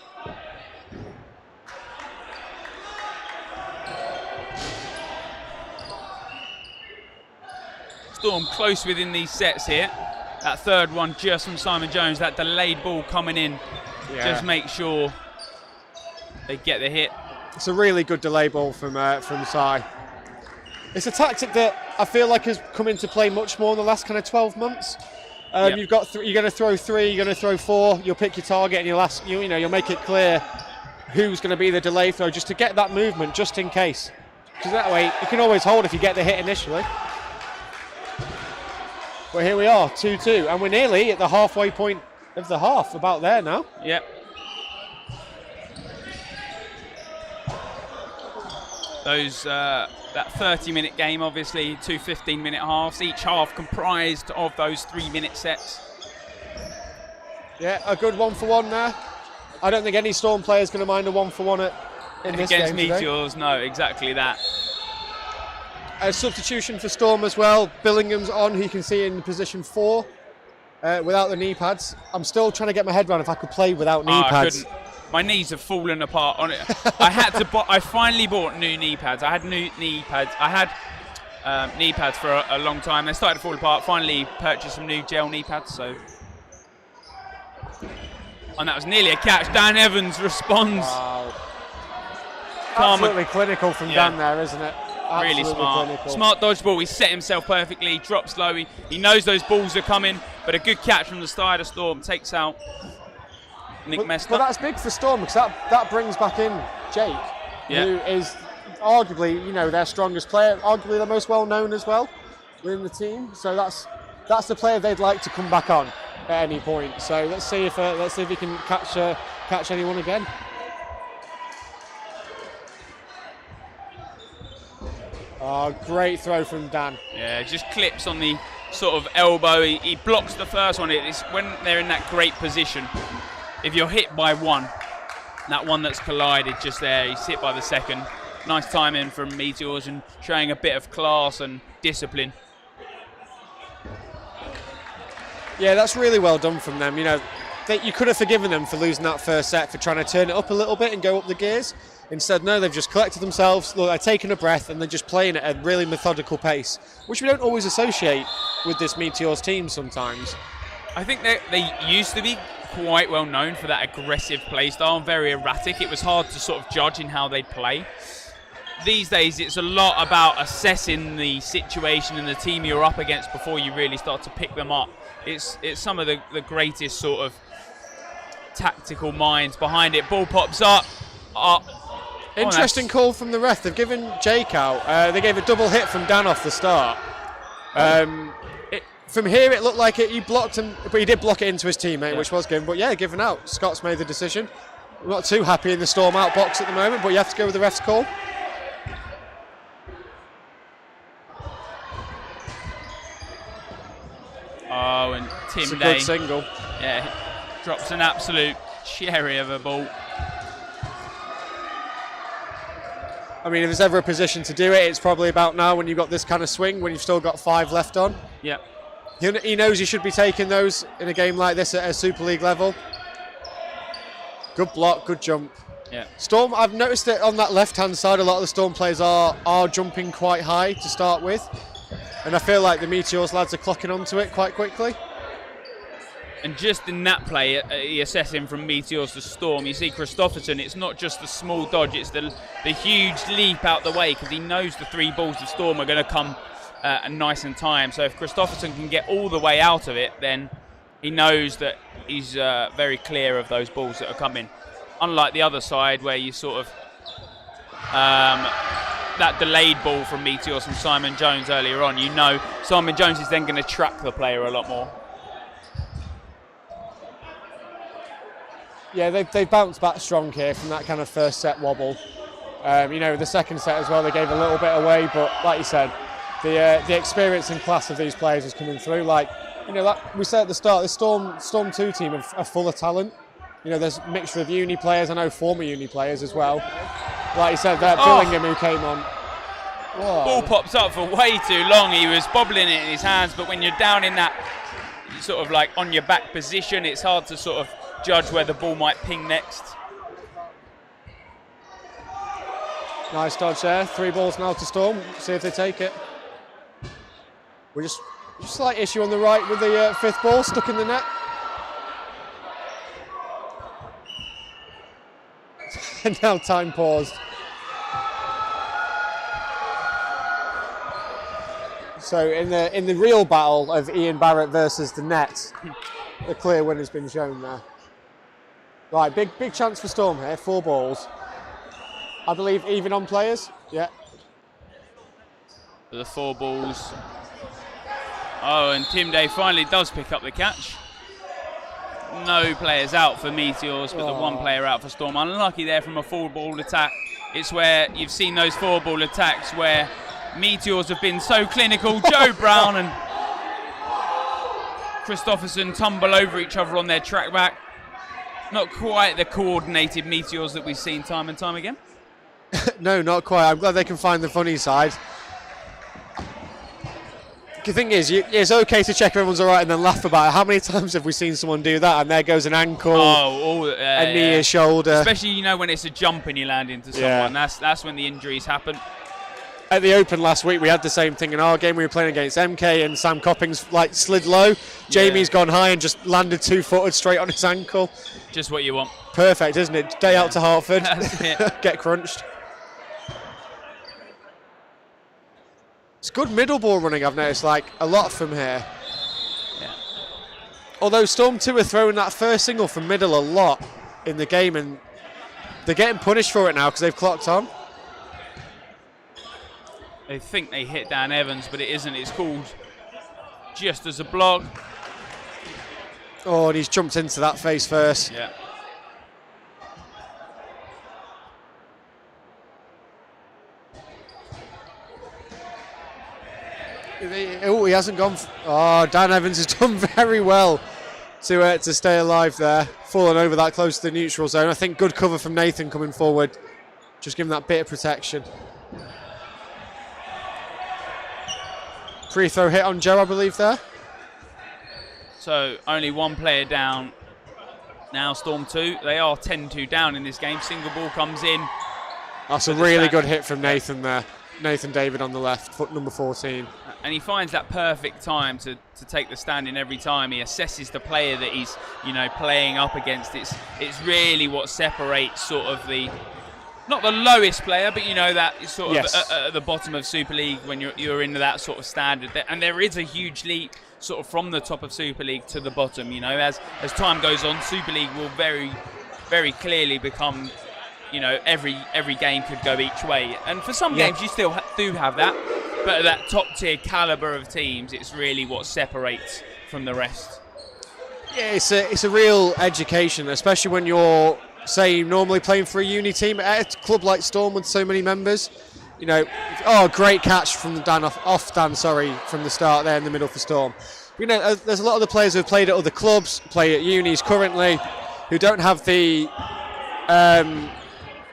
Storm close within these sets here. That third one just from Simon Jones, that delayed ball coming in. Just make sure they get the hit. It's a really good delay ball from Sai. It's a tactic that I feel like has come into play much more in the last kind of 12 months. You've got you're going to throw 3, you're going to throw 4. You'll pick your target and you'll make it clear who's going to be the delay throw, just to get that movement, just in case. Because that way you can always hold if you get the hit initially. But here we are, 2-2, and we're nearly at the halfway point of the half, about there now. Yep. Those that 30-minute game, obviously, 2 15-minute halves, each half comprised of those 3-minute sets. Yeah, a good 1-for-1 there. I don't think any Storm player is going to mind a 1-for-1 in this against game Meteors. No, exactly that. A substitution for Storm as well. Billingham's on, who you can see in position 4 without the knee pads. I'm still trying to get my head around if I could play without knee pads. My knees have fallen apart on it. I finally bought new knee pads. I had new knee pads. I had knee pads for a long time. They started to fall apart. Finally purchased some new gel knee pads. So, and that was nearly a catch. Dan Evans responds. Wow. Absolutely clinical from Dan there, isn't it? Absolutely really smart. Clinical. Smart dodgeball. He set himself perfectly. Drops low. He knows those balls are coming. But a good catch from the side of Storm takes out Nick Mester. But that's big for Storm because that brings back in Jake, who is arguably, you know, their strongest player, arguably the most well known as well within the team. So that's the player they'd like to come back on at any point. So let's see if he can catch anyone again. Oh, great throw from Dan. Yeah, just clips on the sort of elbow. He blocks the first one. It's when they're in that great position. If you're hit by one, that one that's collided just there, he's hit by the second. Nice timing from Meteors and showing a bit of class and discipline. Yeah, that's really well done from them. You know, you could have forgiven them for losing that first set, for trying to turn it up a little bit and go up the gears. Instead, no, they've just collected themselves, they're taking a breath, and they're just playing at a really methodical pace, which we don't always associate with this Meteors team sometimes. I think they used to be quite well known for that aggressive play style, very erratic. It was hard to sort of judge in how they'd play. These days, it's a lot about assessing the situation and the team you're up against before you really start to pick them up. It's some of the greatest sort of tactical minds behind it. Ball pops up. Interesting call from the ref. They've given Jake out. They gave a double hit from Dan off the start. From here, it looked like he blocked him, but he did block it into his teammate, which was given. But yeah, given out. Scott's made the decision. I'm not too happy in the Storm out box at the moment, but you have to go with the ref's call. Oh, and Tim it's a Day. good single. Yeah, drops an absolute cherry of a ball. I mean, if there's ever a position to do it, it's probably about now when you've got this kind of swing, when you've still got 5 left on. Yeah. He knows he should be taking those in a game like this at a Super League level. Good block, good jump. Yeah. Storm, I've noticed that on that left-hand side, a lot of the Storm players are jumping quite high to start with. And I feel like the Meteors lads are clocking onto it quite quickly. And just in that play, assessing from Meteors to Storm, you see Christopherson, it's not just the small dodge, it's the huge leap out the way, because he knows the 3 balls of Storm are going to come nice and timed. So if Christopherson can get all the way out of it, then he knows that he's very clear of those balls that are coming. Unlike the other side, where you sort of that delayed ball from Meteors from Simon Jones earlier on, you know Simon Jones is then going to track the player a lot more. Yeah, they've bounced back strong here from that kind of first set wobble. You know, the second set as well, they gave a little bit away, but like you said, the experience and class of these players is coming through. Like, you know, like we said at the start, the Storm 2 team are full of talent. You know, there's a mixture of uni players, I know former uni players as well. Like you said, Billingham who came on. Whoa. Ball pops up for way too long. He was bobbling it in his hands, but when you're down in that sort of like on your back position, it's hard to sort of judge where the ball might ping next. Nice dodge there. 3 balls now to Storm. See if they take it. We're just slight issue on the right with the 5th ball stuck in the net. And now time paused. So in the real battle of Ian Barrett versus the net, the clear winner's been shown there. Right, big chance for Storm here. 4 balls. I believe even on players. Yeah. The 4 balls. Oh, and Tim Day finally does pick up the catch. No players out for Meteors, but the one player out for Storm. Unlucky there from a forward ball attack. It's where you've seen those forward ball attacks where Meteors have been so clinical. Joe Brown and Christopherson tumble over each other on their track back. Not quite the coordinated Meteors that we've seen time and time again. No, not quite. I'm glad they can find the funny side. The thing is, it's okay to check everyone's all right and then laugh about it. How many times have we seen someone do that and there goes an ankle, a knee, a shoulder? Especially, you know, when it's a jump and you land into someone. That's when the injuries happen. At the Open last week, we had the same thing in our game. We were playing against MK and Sam Coppings like slid low. Jamie's gone high and just landed 2-footed straight on his ankle. Just what you want. Perfect, isn't it? Day out to Hartford. That's it. Get crunched. It's good middle ball running, I've noticed, like a lot from here. Yeah. Although Storm 2 are throwing that first single from middle a lot in the game, and they're getting punished for it now because they've clocked on. They think they hit Dan Evans, but it isn't. It's called just as a block. Oh, and he's jumped into that face first. Yeah. Oh, he hasn't gone. Oh, Dan Evans has done very well to stay alive there. Falling over that close to the neutral zone. I think good cover from Nathan coming forward. Just giving that bit of protection. Free throw hit on Joe, I believe, there. So only one player down. Now Storm 2. They are 10-2 down in this game. Single ball comes in. That's a really good hit from Nathan there. Nathan David on the left, foot number 14. And he finds that perfect time to take the stand in every time. He assesses the player that he's, you know, playing up against. It's really what separates sort of the, not the lowest player, but you know, that sort of at the bottom of Super League when you're into that sort of standard. And there is a huge leap sort of from the top of Super League to the bottom. You know, as time goes on, Super League will very, very clearly become, you know, every game could go each way. And for some games, you still do have that. But at that top tier caliber of teams, it's really what separates from the rest. Yeah, it's a real education, especially when you're, say, normally playing for a uni team at a club like Storm with so many members. You know, great catch from the Dan from the start there in the middle for Storm. You know, there's a lot of the players who have played at other clubs, play at unis currently, who don't have the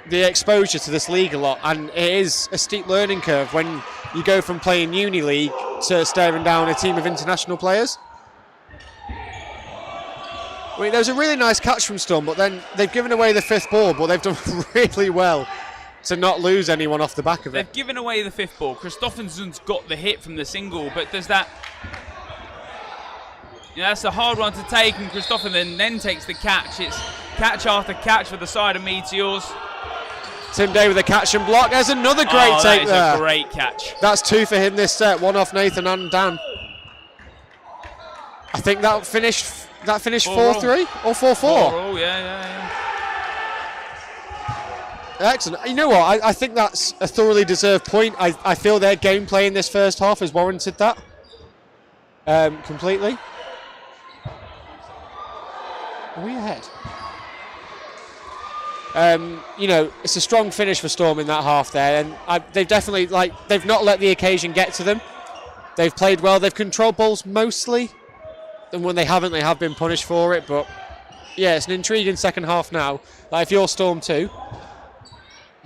exposure to this league a lot, and it is a steep learning curve when you go from playing uni league to staring down a team of international players. I mean, there was a really nice catch from Storm, but then they've given away the fifth ball, but they've done really well to not lose anyone off the back of it. They've given away the fifth ball. Christopherson's got the hit from the single, but does that... You know, that's a hard one to take, and Christopherson then takes the catch. It's catch after catch for the side of Meteors. Tim Day with a catch and block. There's another great take there. That is a great catch. That's two for him this set. One off Nathan and Dan. I think that finished 4-3 or 4-4. Oh, yeah. Excellent. You know what? I think that's a thoroughly deserved point. I feel their gameplay in this first half has warranted that completely. Are we ahead? You know, it's a strong finish for Storm in that half there, and they've definitely, they've not let the occasion get to them. They've played well. They've controlled balls mostly, and when they haven't, they have been punished for it. But yeah, it's an intriguing second half now. Like, if you're Storm 2,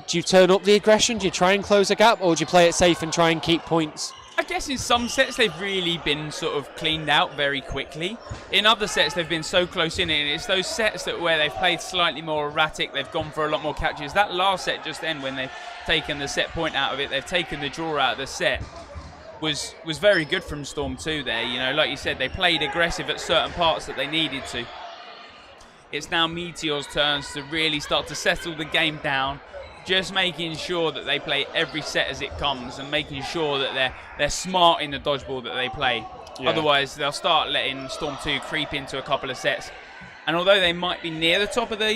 do you turn up the aggression? Do you try and close a gap, or do you play it safe and try and keep points? I guess in some sets they've really been sort of cleaned out very quickly. In other sets they've been so close in it, and it's those sets where they've played slightly more erratic, they've gone for a lot more catches. That last set just then, when they've taken the set point out of it, they've taken the draw out of the set, was very good from Storm 2 there. You know, like you said, they played aggressive at certain parts that they needed to. It's now Meteor's turns to really start to settle the game down, just making sure that they play every set as it comes and making sure that they're smart in the dodgeball that they play. Yeah. Otherwise, they'll start letting Storm 2 creep into a couple of sets. And although they might be near the top of the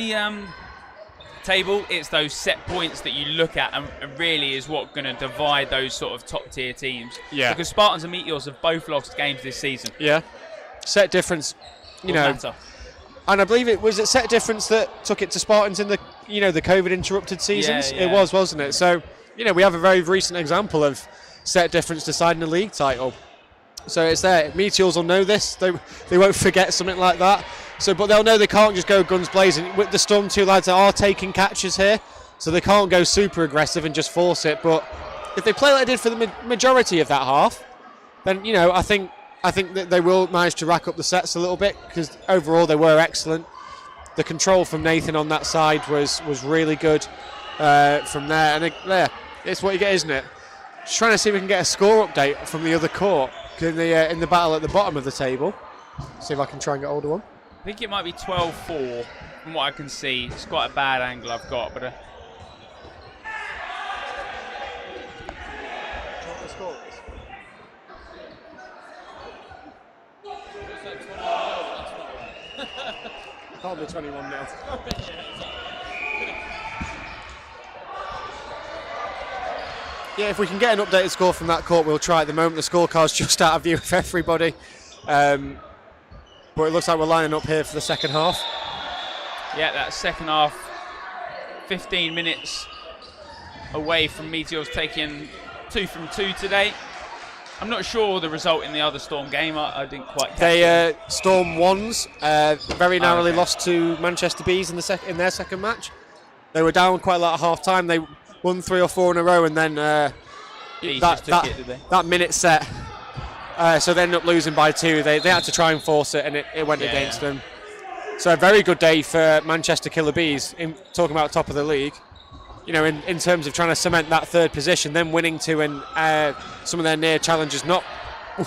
table, it's those set points that you look at and really is what going to divide those sort of top tier teams. Yeah. Because Spartans and Meteors have both lost games this season. Yeah. Set difference, Matter. And I believe it was a set difference that took it to Spartans in the, the COVID interrupted seasons. Yeah. It was, wasn't it? So, we have a very recent example of set difference deciding a league title. So it's there. Meteors will know this. They won't forget something like that. So, but they'll know they can't just go guns blazing. With the Storm 2 lads are taking catches here, so they can't go super aggressive and just force it. But if they play like they did for the majority of that half, then I think that they will manage to rack up the sets a little bit, because overall they were excellent. The control from Nathan on that side was really good from there. And there, it's what you get, isn't it? Just trying to see if we can get a score update from the other court in the battle at the bottom of the table. See if I can try and get hold of one. I think it might be 12-4 from what I can see. It's quite a bad angle I've got, but Can't be 21 now. Yeah, if we can get an updated score from that court, we'll try. At the moment, the scorecard's just out of view of everybody. But it looks like we're lining up here for the second half. Yeah, that second half, 15 minutes away from Meteors taking 2 from 2 today. I'm not sure the result in the other Storm game. I didn't quite catch it. Storm ones very narrowly lost to Manchester Bees in their second match. They were down quite a lot at half time. They won 3 or 4 in a row, and then that minute set. So they ended up losing by 2. They had to try and force it, and it went against them. So a very good day for Manchester Killer Bees, talking about top of the league. In terms of trying to cement that third position, them winning 2 and some of their near challengers not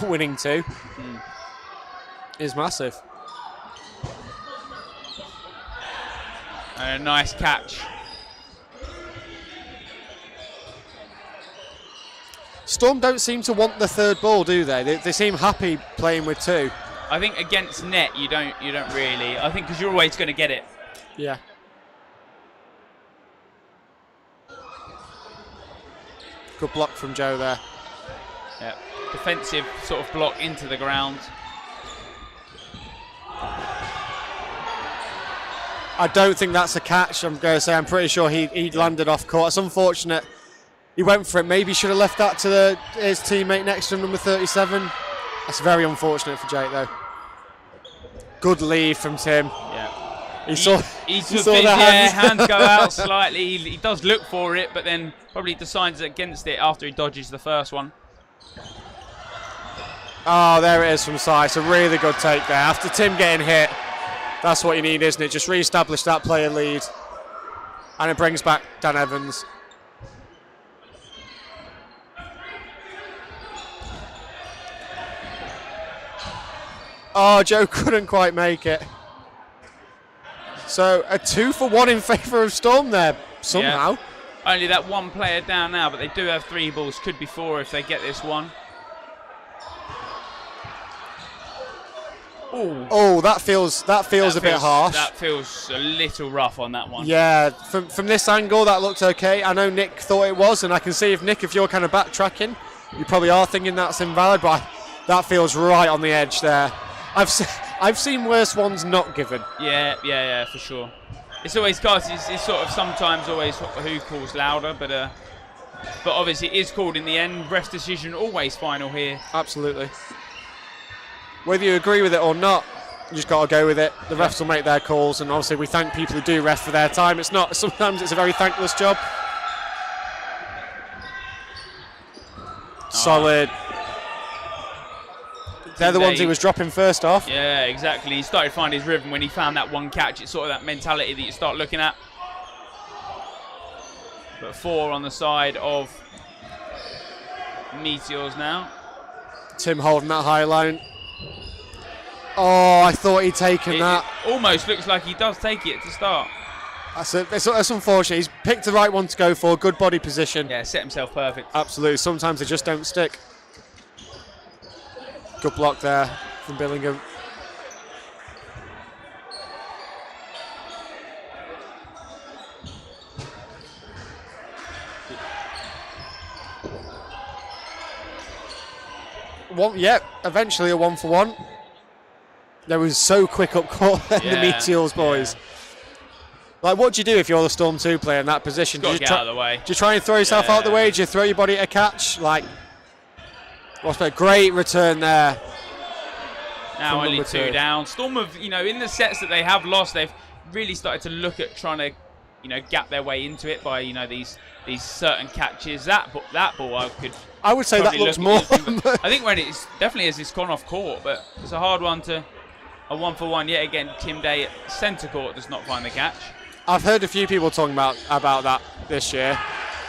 winning 2 is massive. And a nice catch. Storm don't seem to want the third ball, do they? They seem happy playing with 2. I think against net you don't really. I think because you're always going to get it. Yeah. Good block from Joe there. Yeah. Defensive sort of block into the ground. I don't think that's a catch. I'm going to say I'm pretty sure he landed off court. It's unfortunate. He went for it. Maybe should have left that to his teammate next to him, number 37. That's very unfortunate for Jake, though. Good lead from Tim. Yeah. He saw the hands go out slightly. He does look for it, but then probably decides against it after he dodges the first one. Oh, there it is from Sai. It's a really good take there. After Tim getting hit, that's what you need, isn't it? Just re-establish that player lead. And it brings back Dan Evans. Oh, Joe couldn't quite make it. So a 2 for 1 in favour of Storm there, somehow. Yeah. Only that one player down now, but they do have 3 balls. Could be 4 if they get this one. Ooh. Oh, that feels a bit harsh. That feels a little rough on that one. Yeah, from this angle, that looked okay. I know Nick thought it was, and I can see if Nick, if you're kind of backtracking, you probably are thinking that's invalid, but that feels right on the edge there. I've seen worse ones not given. Yeah, for sure. It's always it's sort of sometimes always who calls louder, but obviously it is called in the end. Ref decision always final here. Absolutely. Whether you agree with it or not, you just got to go with it. The refs will make their calls, and obviously we thank people who do ref for their time. Sometimes it's a very thankless job. Solid. They're the ones he was dropping first off. Yeah, exactly. He started finding his rhythm when he found that one catch. It's sort of that mentality that you start looking at. But 4 on the side of Meteors now. Tim holding that high line. Oh, I thought he'd taken that. It almost looks like he does take it to start. That's unfortunate. He's picked the right one to go for. Good body position. Yeah, set himself perfect. Absolutely. Sometimes they just don't stick. Good block there from Billingham. eventually a 1-for-1. They was so quick up court, the Meteors boys. Like, what do you do if you're the Storm 2 player in that position? Got to get out of the way. Do you try and throw yourself out the way? Do you throw your body at a catch? Like, what's a great return there. Now only 2 down. Storm have, in the sets that they have lost, they've really started to look at trying to, gap their way into it by, these certain catches. That ball I would say that looks more. I think when it's definitely as it's gone off court, but it's a hard one to a 1-for-1 yet again. Tim Day at centre court does not find the catch. I've heard a few people talking about that this year.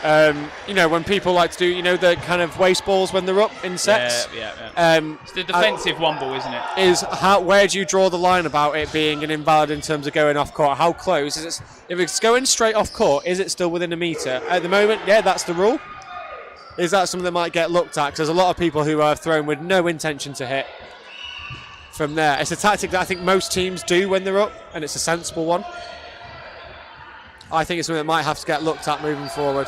When people like to do, the kind of waste balls when they're up in sets. It's the defensive one ball, isn't it? Where do you draw the line about it being an invalid in terms of going off court? How close is it? If it's going straight off court, is it still within a metre? At the moment, that's the rule. Is that something that might get looked at? Because there's a lot of people who are thrown with no intention to hit from there. It's a tactic that I think most teams do when they're up, and it's a sensible one. I think it's something that might have to get looked at moving forward.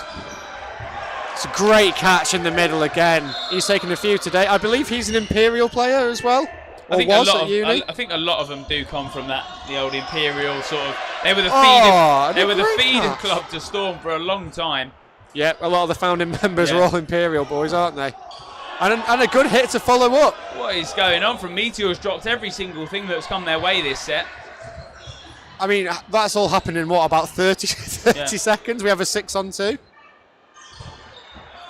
It's a great catch in the middle again. He's taken a few today. I believe he's an Imperial player as well. I think a lot of them do come from the old Imperial sort of. They were the feeder club to Storm for a long time. Yeah, a lot of the founding members are all Imperial boys, aren't they? And a good hit to follow up. What is going on from Meteors? Dropped every single thing that's come their way this set. I mean, that's all happened in about 30 seconds. We have a 6-on-2.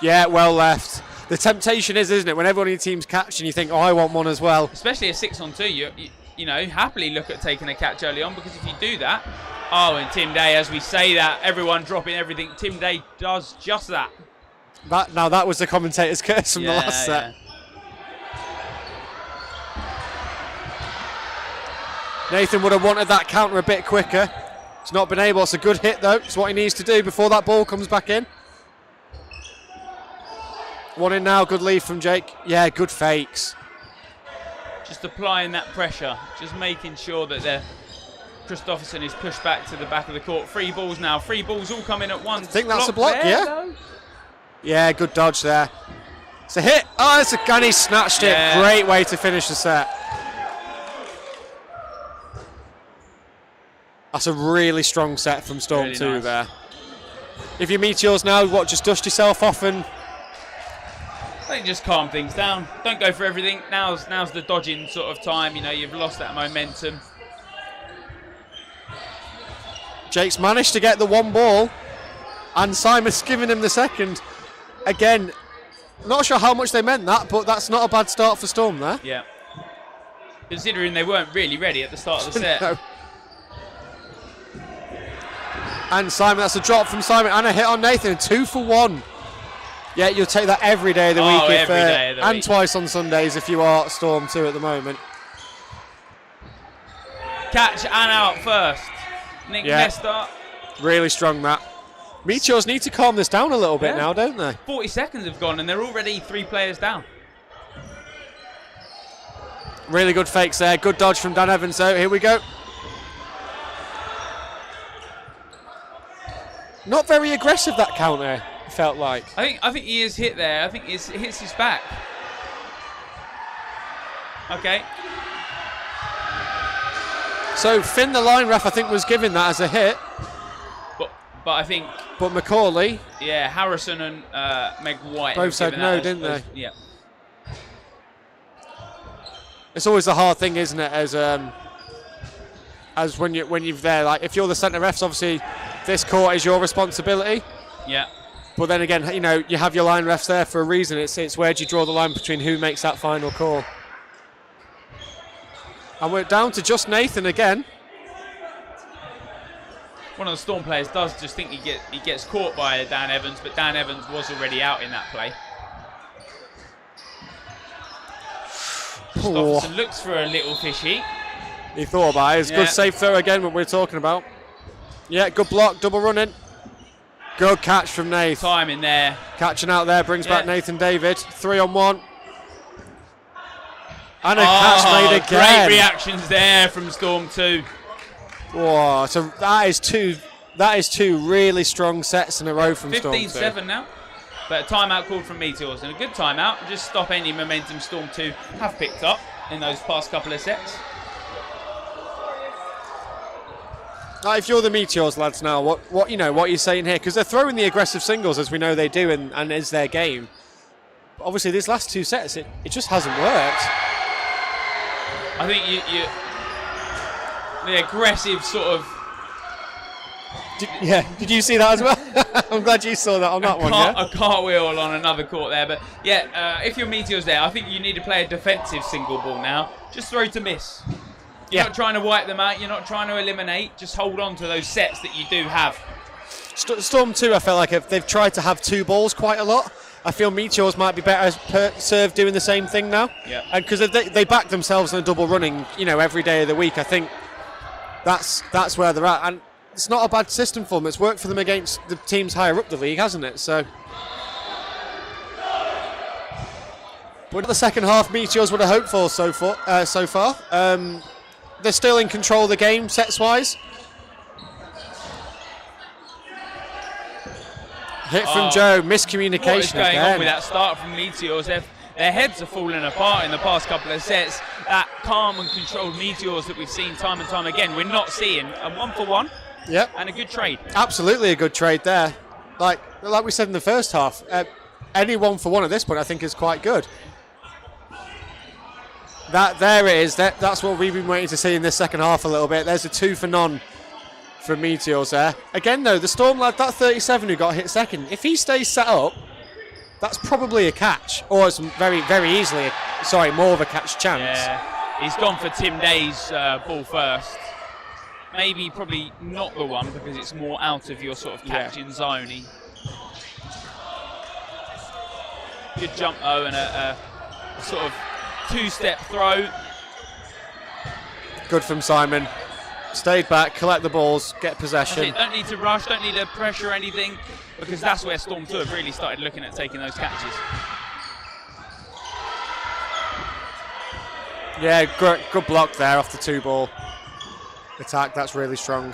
Yeah, well left. The temptation isn't it? When everyone in your team's catching, you think, I want one as well. Especially a 6-on-2, you happily look at taking a catch early on, because if you do that, and Tim Day, as we say that, everyone dropping everything, Tim Day does just that. That was the commentator's curse from the last set. Nathan would have wanted that counter a bit quicker. He's not been able. It's a good hit, though. It's what he needs to do before that ball comes back in. One in now. Good lead from Jake. Yeah, good fakes. Just applying that pressure. Just making sure that Christopherson is pushed back to the back of the court. 3 balls now. 3 balls all coming at once. I think that's a block, yeah. Yeah, good dodge there. It's a hit. And he snatched it. Great way to finish the set. That's a really strong set from Storm really 2 nice. There. If you're Meteors now, just dust yourself off and... I think just calm things down. Don't go for everything. Now's the dodging sort of time. You've lost that momentum. Jake's managed to get the 1 ball, and Simon's giving him the second. Again, not sure how much they meant that, but that's not a bad start for Storm there. Yeah. Considering they weren't really ready at the start of the set. No. And Simon, that's a drop from Simon, and a hit on Nathan. 2 for 1. Yeah, you'll take that every day of the week. Every day of the week. And twice on Sundays if you are Storm 2 at the moment. Catch and out first. Nick Nesta. Really strong that. Meteors need to calm this down a little bit now, don't they? 40 seconds have gone and they're already 3 players down. Really good fakes there. Good dodge from Dan Evans, though. Here we go. Not very aggressive, that counter, it felt like. I think he is hit there. I think it hits his back. Okay. So Finn, the line ref, I think was giving that as a hit. But I think... But Macaulay... Yeah, Harrison and Meg White... Both said no, didn't they? Yeah. It's always the hard thing, isn't it, as when you're there, like if you're the centre refs, obviously this court is your responsibility. Yeah. But then again, you have your line refs there for a reason. It's where do you draw the line between who makes that final call. And we're down to just Nathan again. One of the Storm players does just think he gets caught by Dan Evans, but Dan Evans was already out in that play. Christopherson looks for a little fishy. He thought about it. It's a good safe throw again, what we're talking about. Yeah, good block, double running. Good catch from Nath. Time in there. Catching out there, brings back Nathan David. 3-on-1. And a catch made again. Great reactions there from Storm 2. Whoa, so that is two really strong sets in a row from Storm 2. 15-7 now. But a timeout called from Meteors, and a good timeout, just stop any momentum Storm 2 have picked up in those past couple of sets. If you're the Meteors lads now, what are you saying here? Because they're throwing the aggressive singles as we know they do, and is their game. But obviously, these last 2 sets, it just hasn't worked. I think the aggressive sort of. Did you see that as well? I'm glad you saw that on that one. A cartwheel on another court there, but if you're Meteors there, I think you need to play a defensive single ball now. Just throw to miss. You're not trying to wipe them out. You're not trying to eliminate. Just hold on to those sets that you do have. Storm 2, I felt like if they've tried to have 2 balls quite a lot. I feel Meteors might be better served doing the same thing now. Yeah. And because they back themselves in a double running, every day of the week. I think that's where they're at. And it's not a bad system for them. It's worked for them against the teams higher up the league, hasn't it? So. But the second half, Meteors would have hoped for so far. They're still in control of the game, sets-wise. Hit from Joe, miscommunication What is going again. on with that start from Meteors? Their heads are falling apart in the past couple of sets. That calm and controlled Meteors that we've seen time and time again, we're not seeing a 1-for-1 and a good trade. Absolutely a good trade there. Like we said in the first half, any 1-for-1 at this point I think is quite good. There it is. That's what we've been waiting to see in this second half a little bit. There's a 2-for-none from Meteors there. Again, though, the Storm lad, that 37 who got hit second, if he stays set up, that's probably a catch. Or it's very, very easily, more of a catch chance. Yeah, he's gone for Tim Day's ball first. Maybe probably not the one because it's more out of your sort of catching zone. Good jump, though, and a sort of 2-step throw. Good from Simon. Stayed back, collect the balls, get possession. Don't need to rush, don't need to pressure anything, because that's where Storm 2 have really started looking at taking those catches. Yeah, good block there off the 2-ball attack. That's really strong.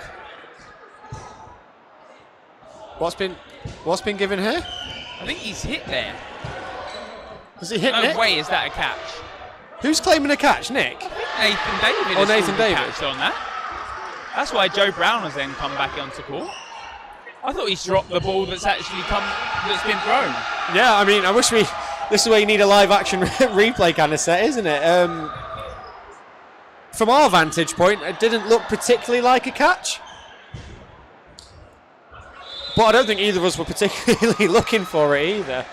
What's been given here? I think he's hit there. Has he hit No Nick? way is that a catch. Who's claiming a catch, Nick? Nathan David has Nathan David. catched on that. That's why Joe Brown has then come back onto court. I thought he's dropped the ball that's been thrown. Yeah, I mean, I wish this is where you need a live action replay kind of set, isn't it? From our vantage point, it didn't look particularly like a catch. But I don't think either of us were particularly looking for it either.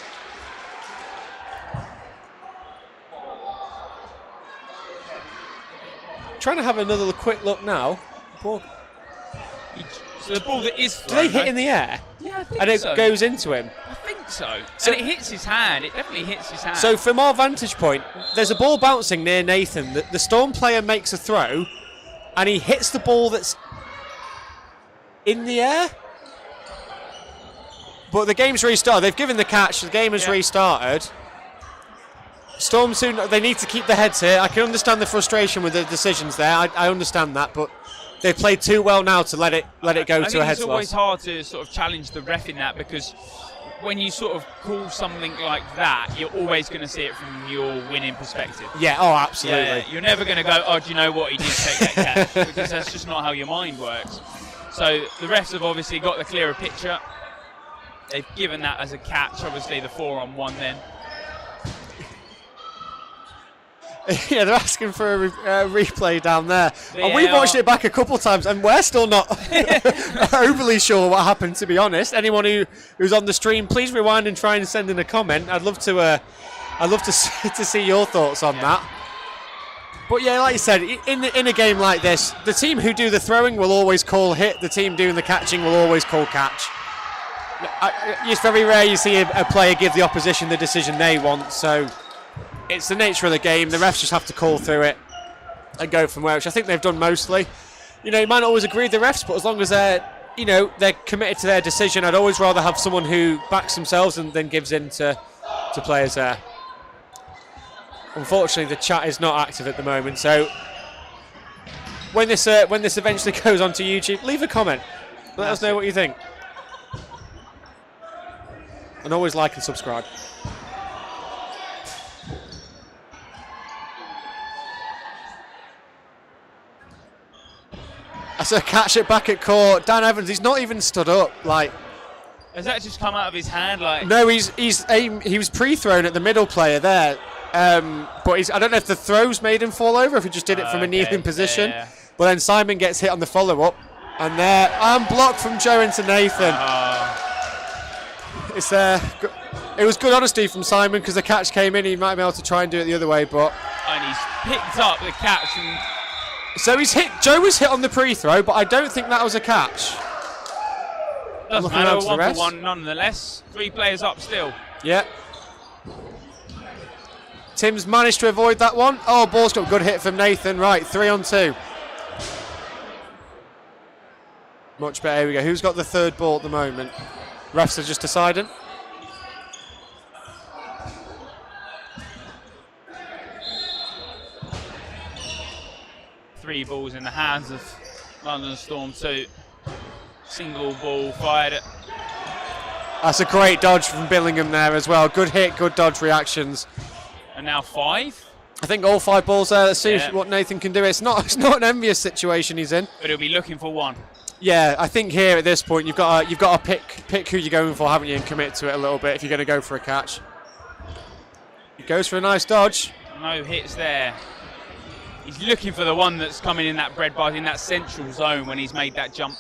Trying to have another quick look now. So the ball that is thrown, do they hit in the air? Yeah, I think and it so. goes into him? I think so. And it hits his hand. It definitely hits his hand. So from our vantage point, there's a ball bouncing near Nathan. The Storm player makes a throw, and he hits the ball that's in the air. But the game's restarted. They've given the catch. The game has restarted. Storm soon, they need to keep their heads here. I can understand the frustration with the decisions there. I understand that, but they've played too well now to let it go to a heads It's always loss. hard to sort of challenge the ref in that, because when you sort of call something like that, you're always going to see it from your winning perspective. Yeah, oh, absolutely. Yeah, you're never going to go, oh, do you know what, he did take that catch, because that's just not how your mind works. So the refs have obviously got the clearer picture. They've given that as a catch, obviously the 4-on-1 then. Yeah, they're asking for a replay down there. And we watched it back a couple of times, and we're still not overly sure what happened, to be honest. Anyone who's on the stream, please rewind and try and send in a comment. I'd love to see your thoughts on that. But yeah, like you said, in a game like this, the team who do the throwing will always call hit. The team doing the catching will always call catch. It's very rare you see a player give the opposition the decision they want, so it's the nature of the game. The refs just have to call through it and go from where, which I think they've done mostly. You might not always agree with the refs, but as long as they're committed to their decision, I'd always rather have someone who backs themselves and then gives in to players there. Unfortunately, the chat is not active at the moment, so when this eventually goes onto YouTube, leave a comment. Let us know what you think. And always like and subscribe. That's a catch it back at court. Dan Evans, he's not even stood up. Like, has that just come out of his hand? Like, no, he was pre-thrown at the middle player there. But I don't know if the throws made him fall over, if he just did it from a kneeling position. Yeah. But then Simon gets hit on the follow-up. And there, and blocked from Joe into Nathan. It was good honesty from Simon because the catch came in. He might be able to try and do it the other way, but... And he's picked up the catch. And so he's hit. Joe was hit on the pre-throw, but I don't think that was a catch. Doesn't matter, 1 for 1 nonetheless. 3 players up still. Yeah. Tim's managed to avoid that one. Oh, ball's got a good hit from Nathan. Right, 3 on 2. Much better. Here we go. Who's got the third ball at the moment? Refs are just deciding. Three balls in the hands of London Storm 2. Single ball fired at... That's a great dodge from Billingham there as well. Good hit, good dodge reactions. And now 5. I think all 5 balls there. Let's see what Nathan can do. It's not an envious situation he's in. But he'll be looking for 1. Yeah, I think here at this point you've got to pick who you're going for, haven't you, and commit to it a little bit if you're going to go for a catch. He goes for a nice dodge. No hits there. He's looking for the one that's coming in that bread bar, in that central zone when he's made that jump.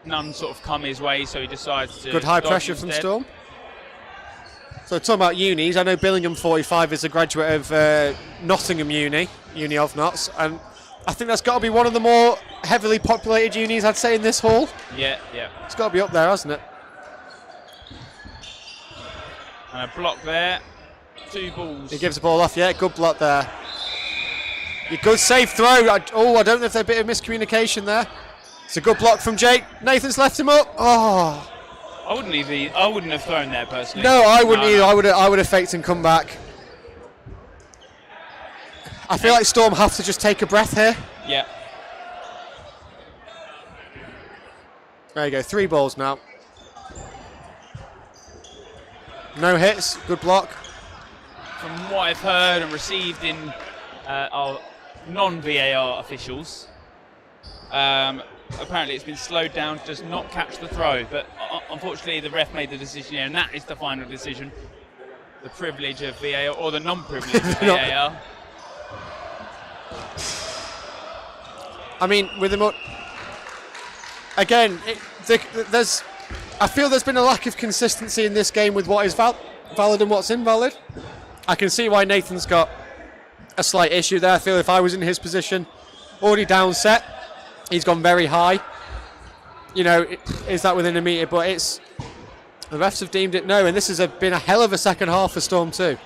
None sort of come his way, so he decides to... Good high dodge pressure instead. from Storm. So talking about unis, I know Billingham 45 is a graduate of Nottingham Uni of Notts, and I think that's got to be one of the more heavily populated unis, I'd say, in this hall. Yeah. It's got to be up there, hasn't it? And a block there. 2 balls. He gives the ball off, yeah, good block there. Good safe throw. I don't know if there's a bit of miscommunication there. It's a good block from Jake. Nathan's left him up. Oh. I wouldn't have thrown there personally. No, I wouldn't either. I would have faked and come back. I feel like Storm have to just take a breath here. Yeah. There you go, 3 balls now. No hits, good block. From what I've heard and received in our non-VAR officials, apparently it's been slowed down, does not catch the throw, but unfortunately the ref made the decision here, and that is the final decision. The privilege of VAR, or the non-privilege of VAR. I mean, with the again, I feel there's been a lack of consistency in this game with what is valid and what's invalid. I can see why Nathan's got a slight issue there. I feel if I was in his position, already down set, he's gone very high. You know, is that within a metre? But the refs have deemed it no, and this has been a hell of a second half for Storm too.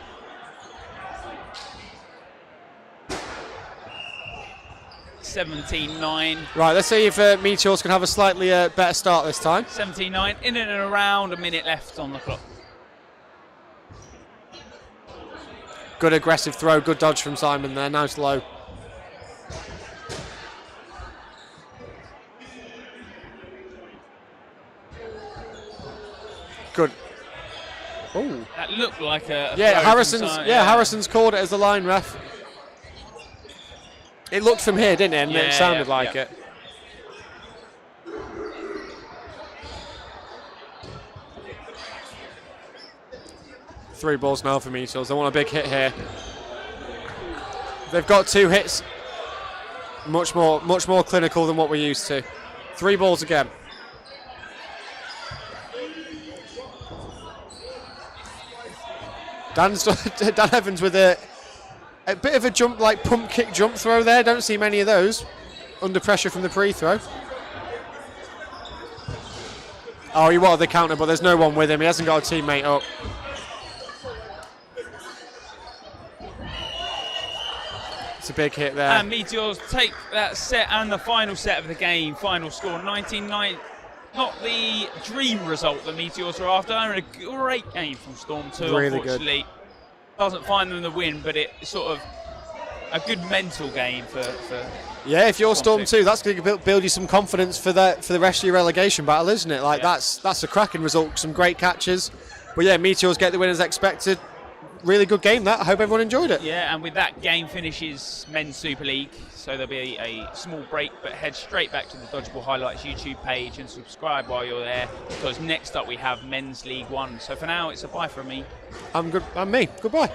$17-9. Right, let's see if Meteors can have a slightly better start this time. 17-9, in and around a minute left on the clock. Good aggressive throw, good dodge from Simon there, now slow. Good. Oh. That looked like a Harrison's called it as the line ref. It looked from here, didn't it? And it sounded like it. Three balls now for Meteors. They want a big hit here. They've got 2 hits. Much more clinical than what we're used to. 3 balls again. Dan Evans with a bit of a jump, like pump kick jump throw there. Don't see many of those under pressure from the pre-throw. Oh, he wanted the counter, but there's no one with him. He hasn't got a teammate up. It's a big hit there. And Meteors take that set and the final set of the game. Final score 19-9. Not the dream result that Meteors were after. And a great game from Storm 2, really unfortunately. Good. Doesn't find them the win, but it's sort of a good mental game for yeah, if you're Storm 2, that's going to build you some confidence for the rest of your relegation battle, isn't it? Like that's a cracking result. Some great catches, But yeah, Meteors get the win as expected. Really good game that. I hope everyone enjoyed it. Yeah, and with that game finishes Men's Super League, so there'll be a small break, but head straight back to the Dodgeball Highlights YouTube page and subscribe while you're there, because next up we have Men's League One. So for now, it's a bye from me. I'm good. I'm me. Goodbye.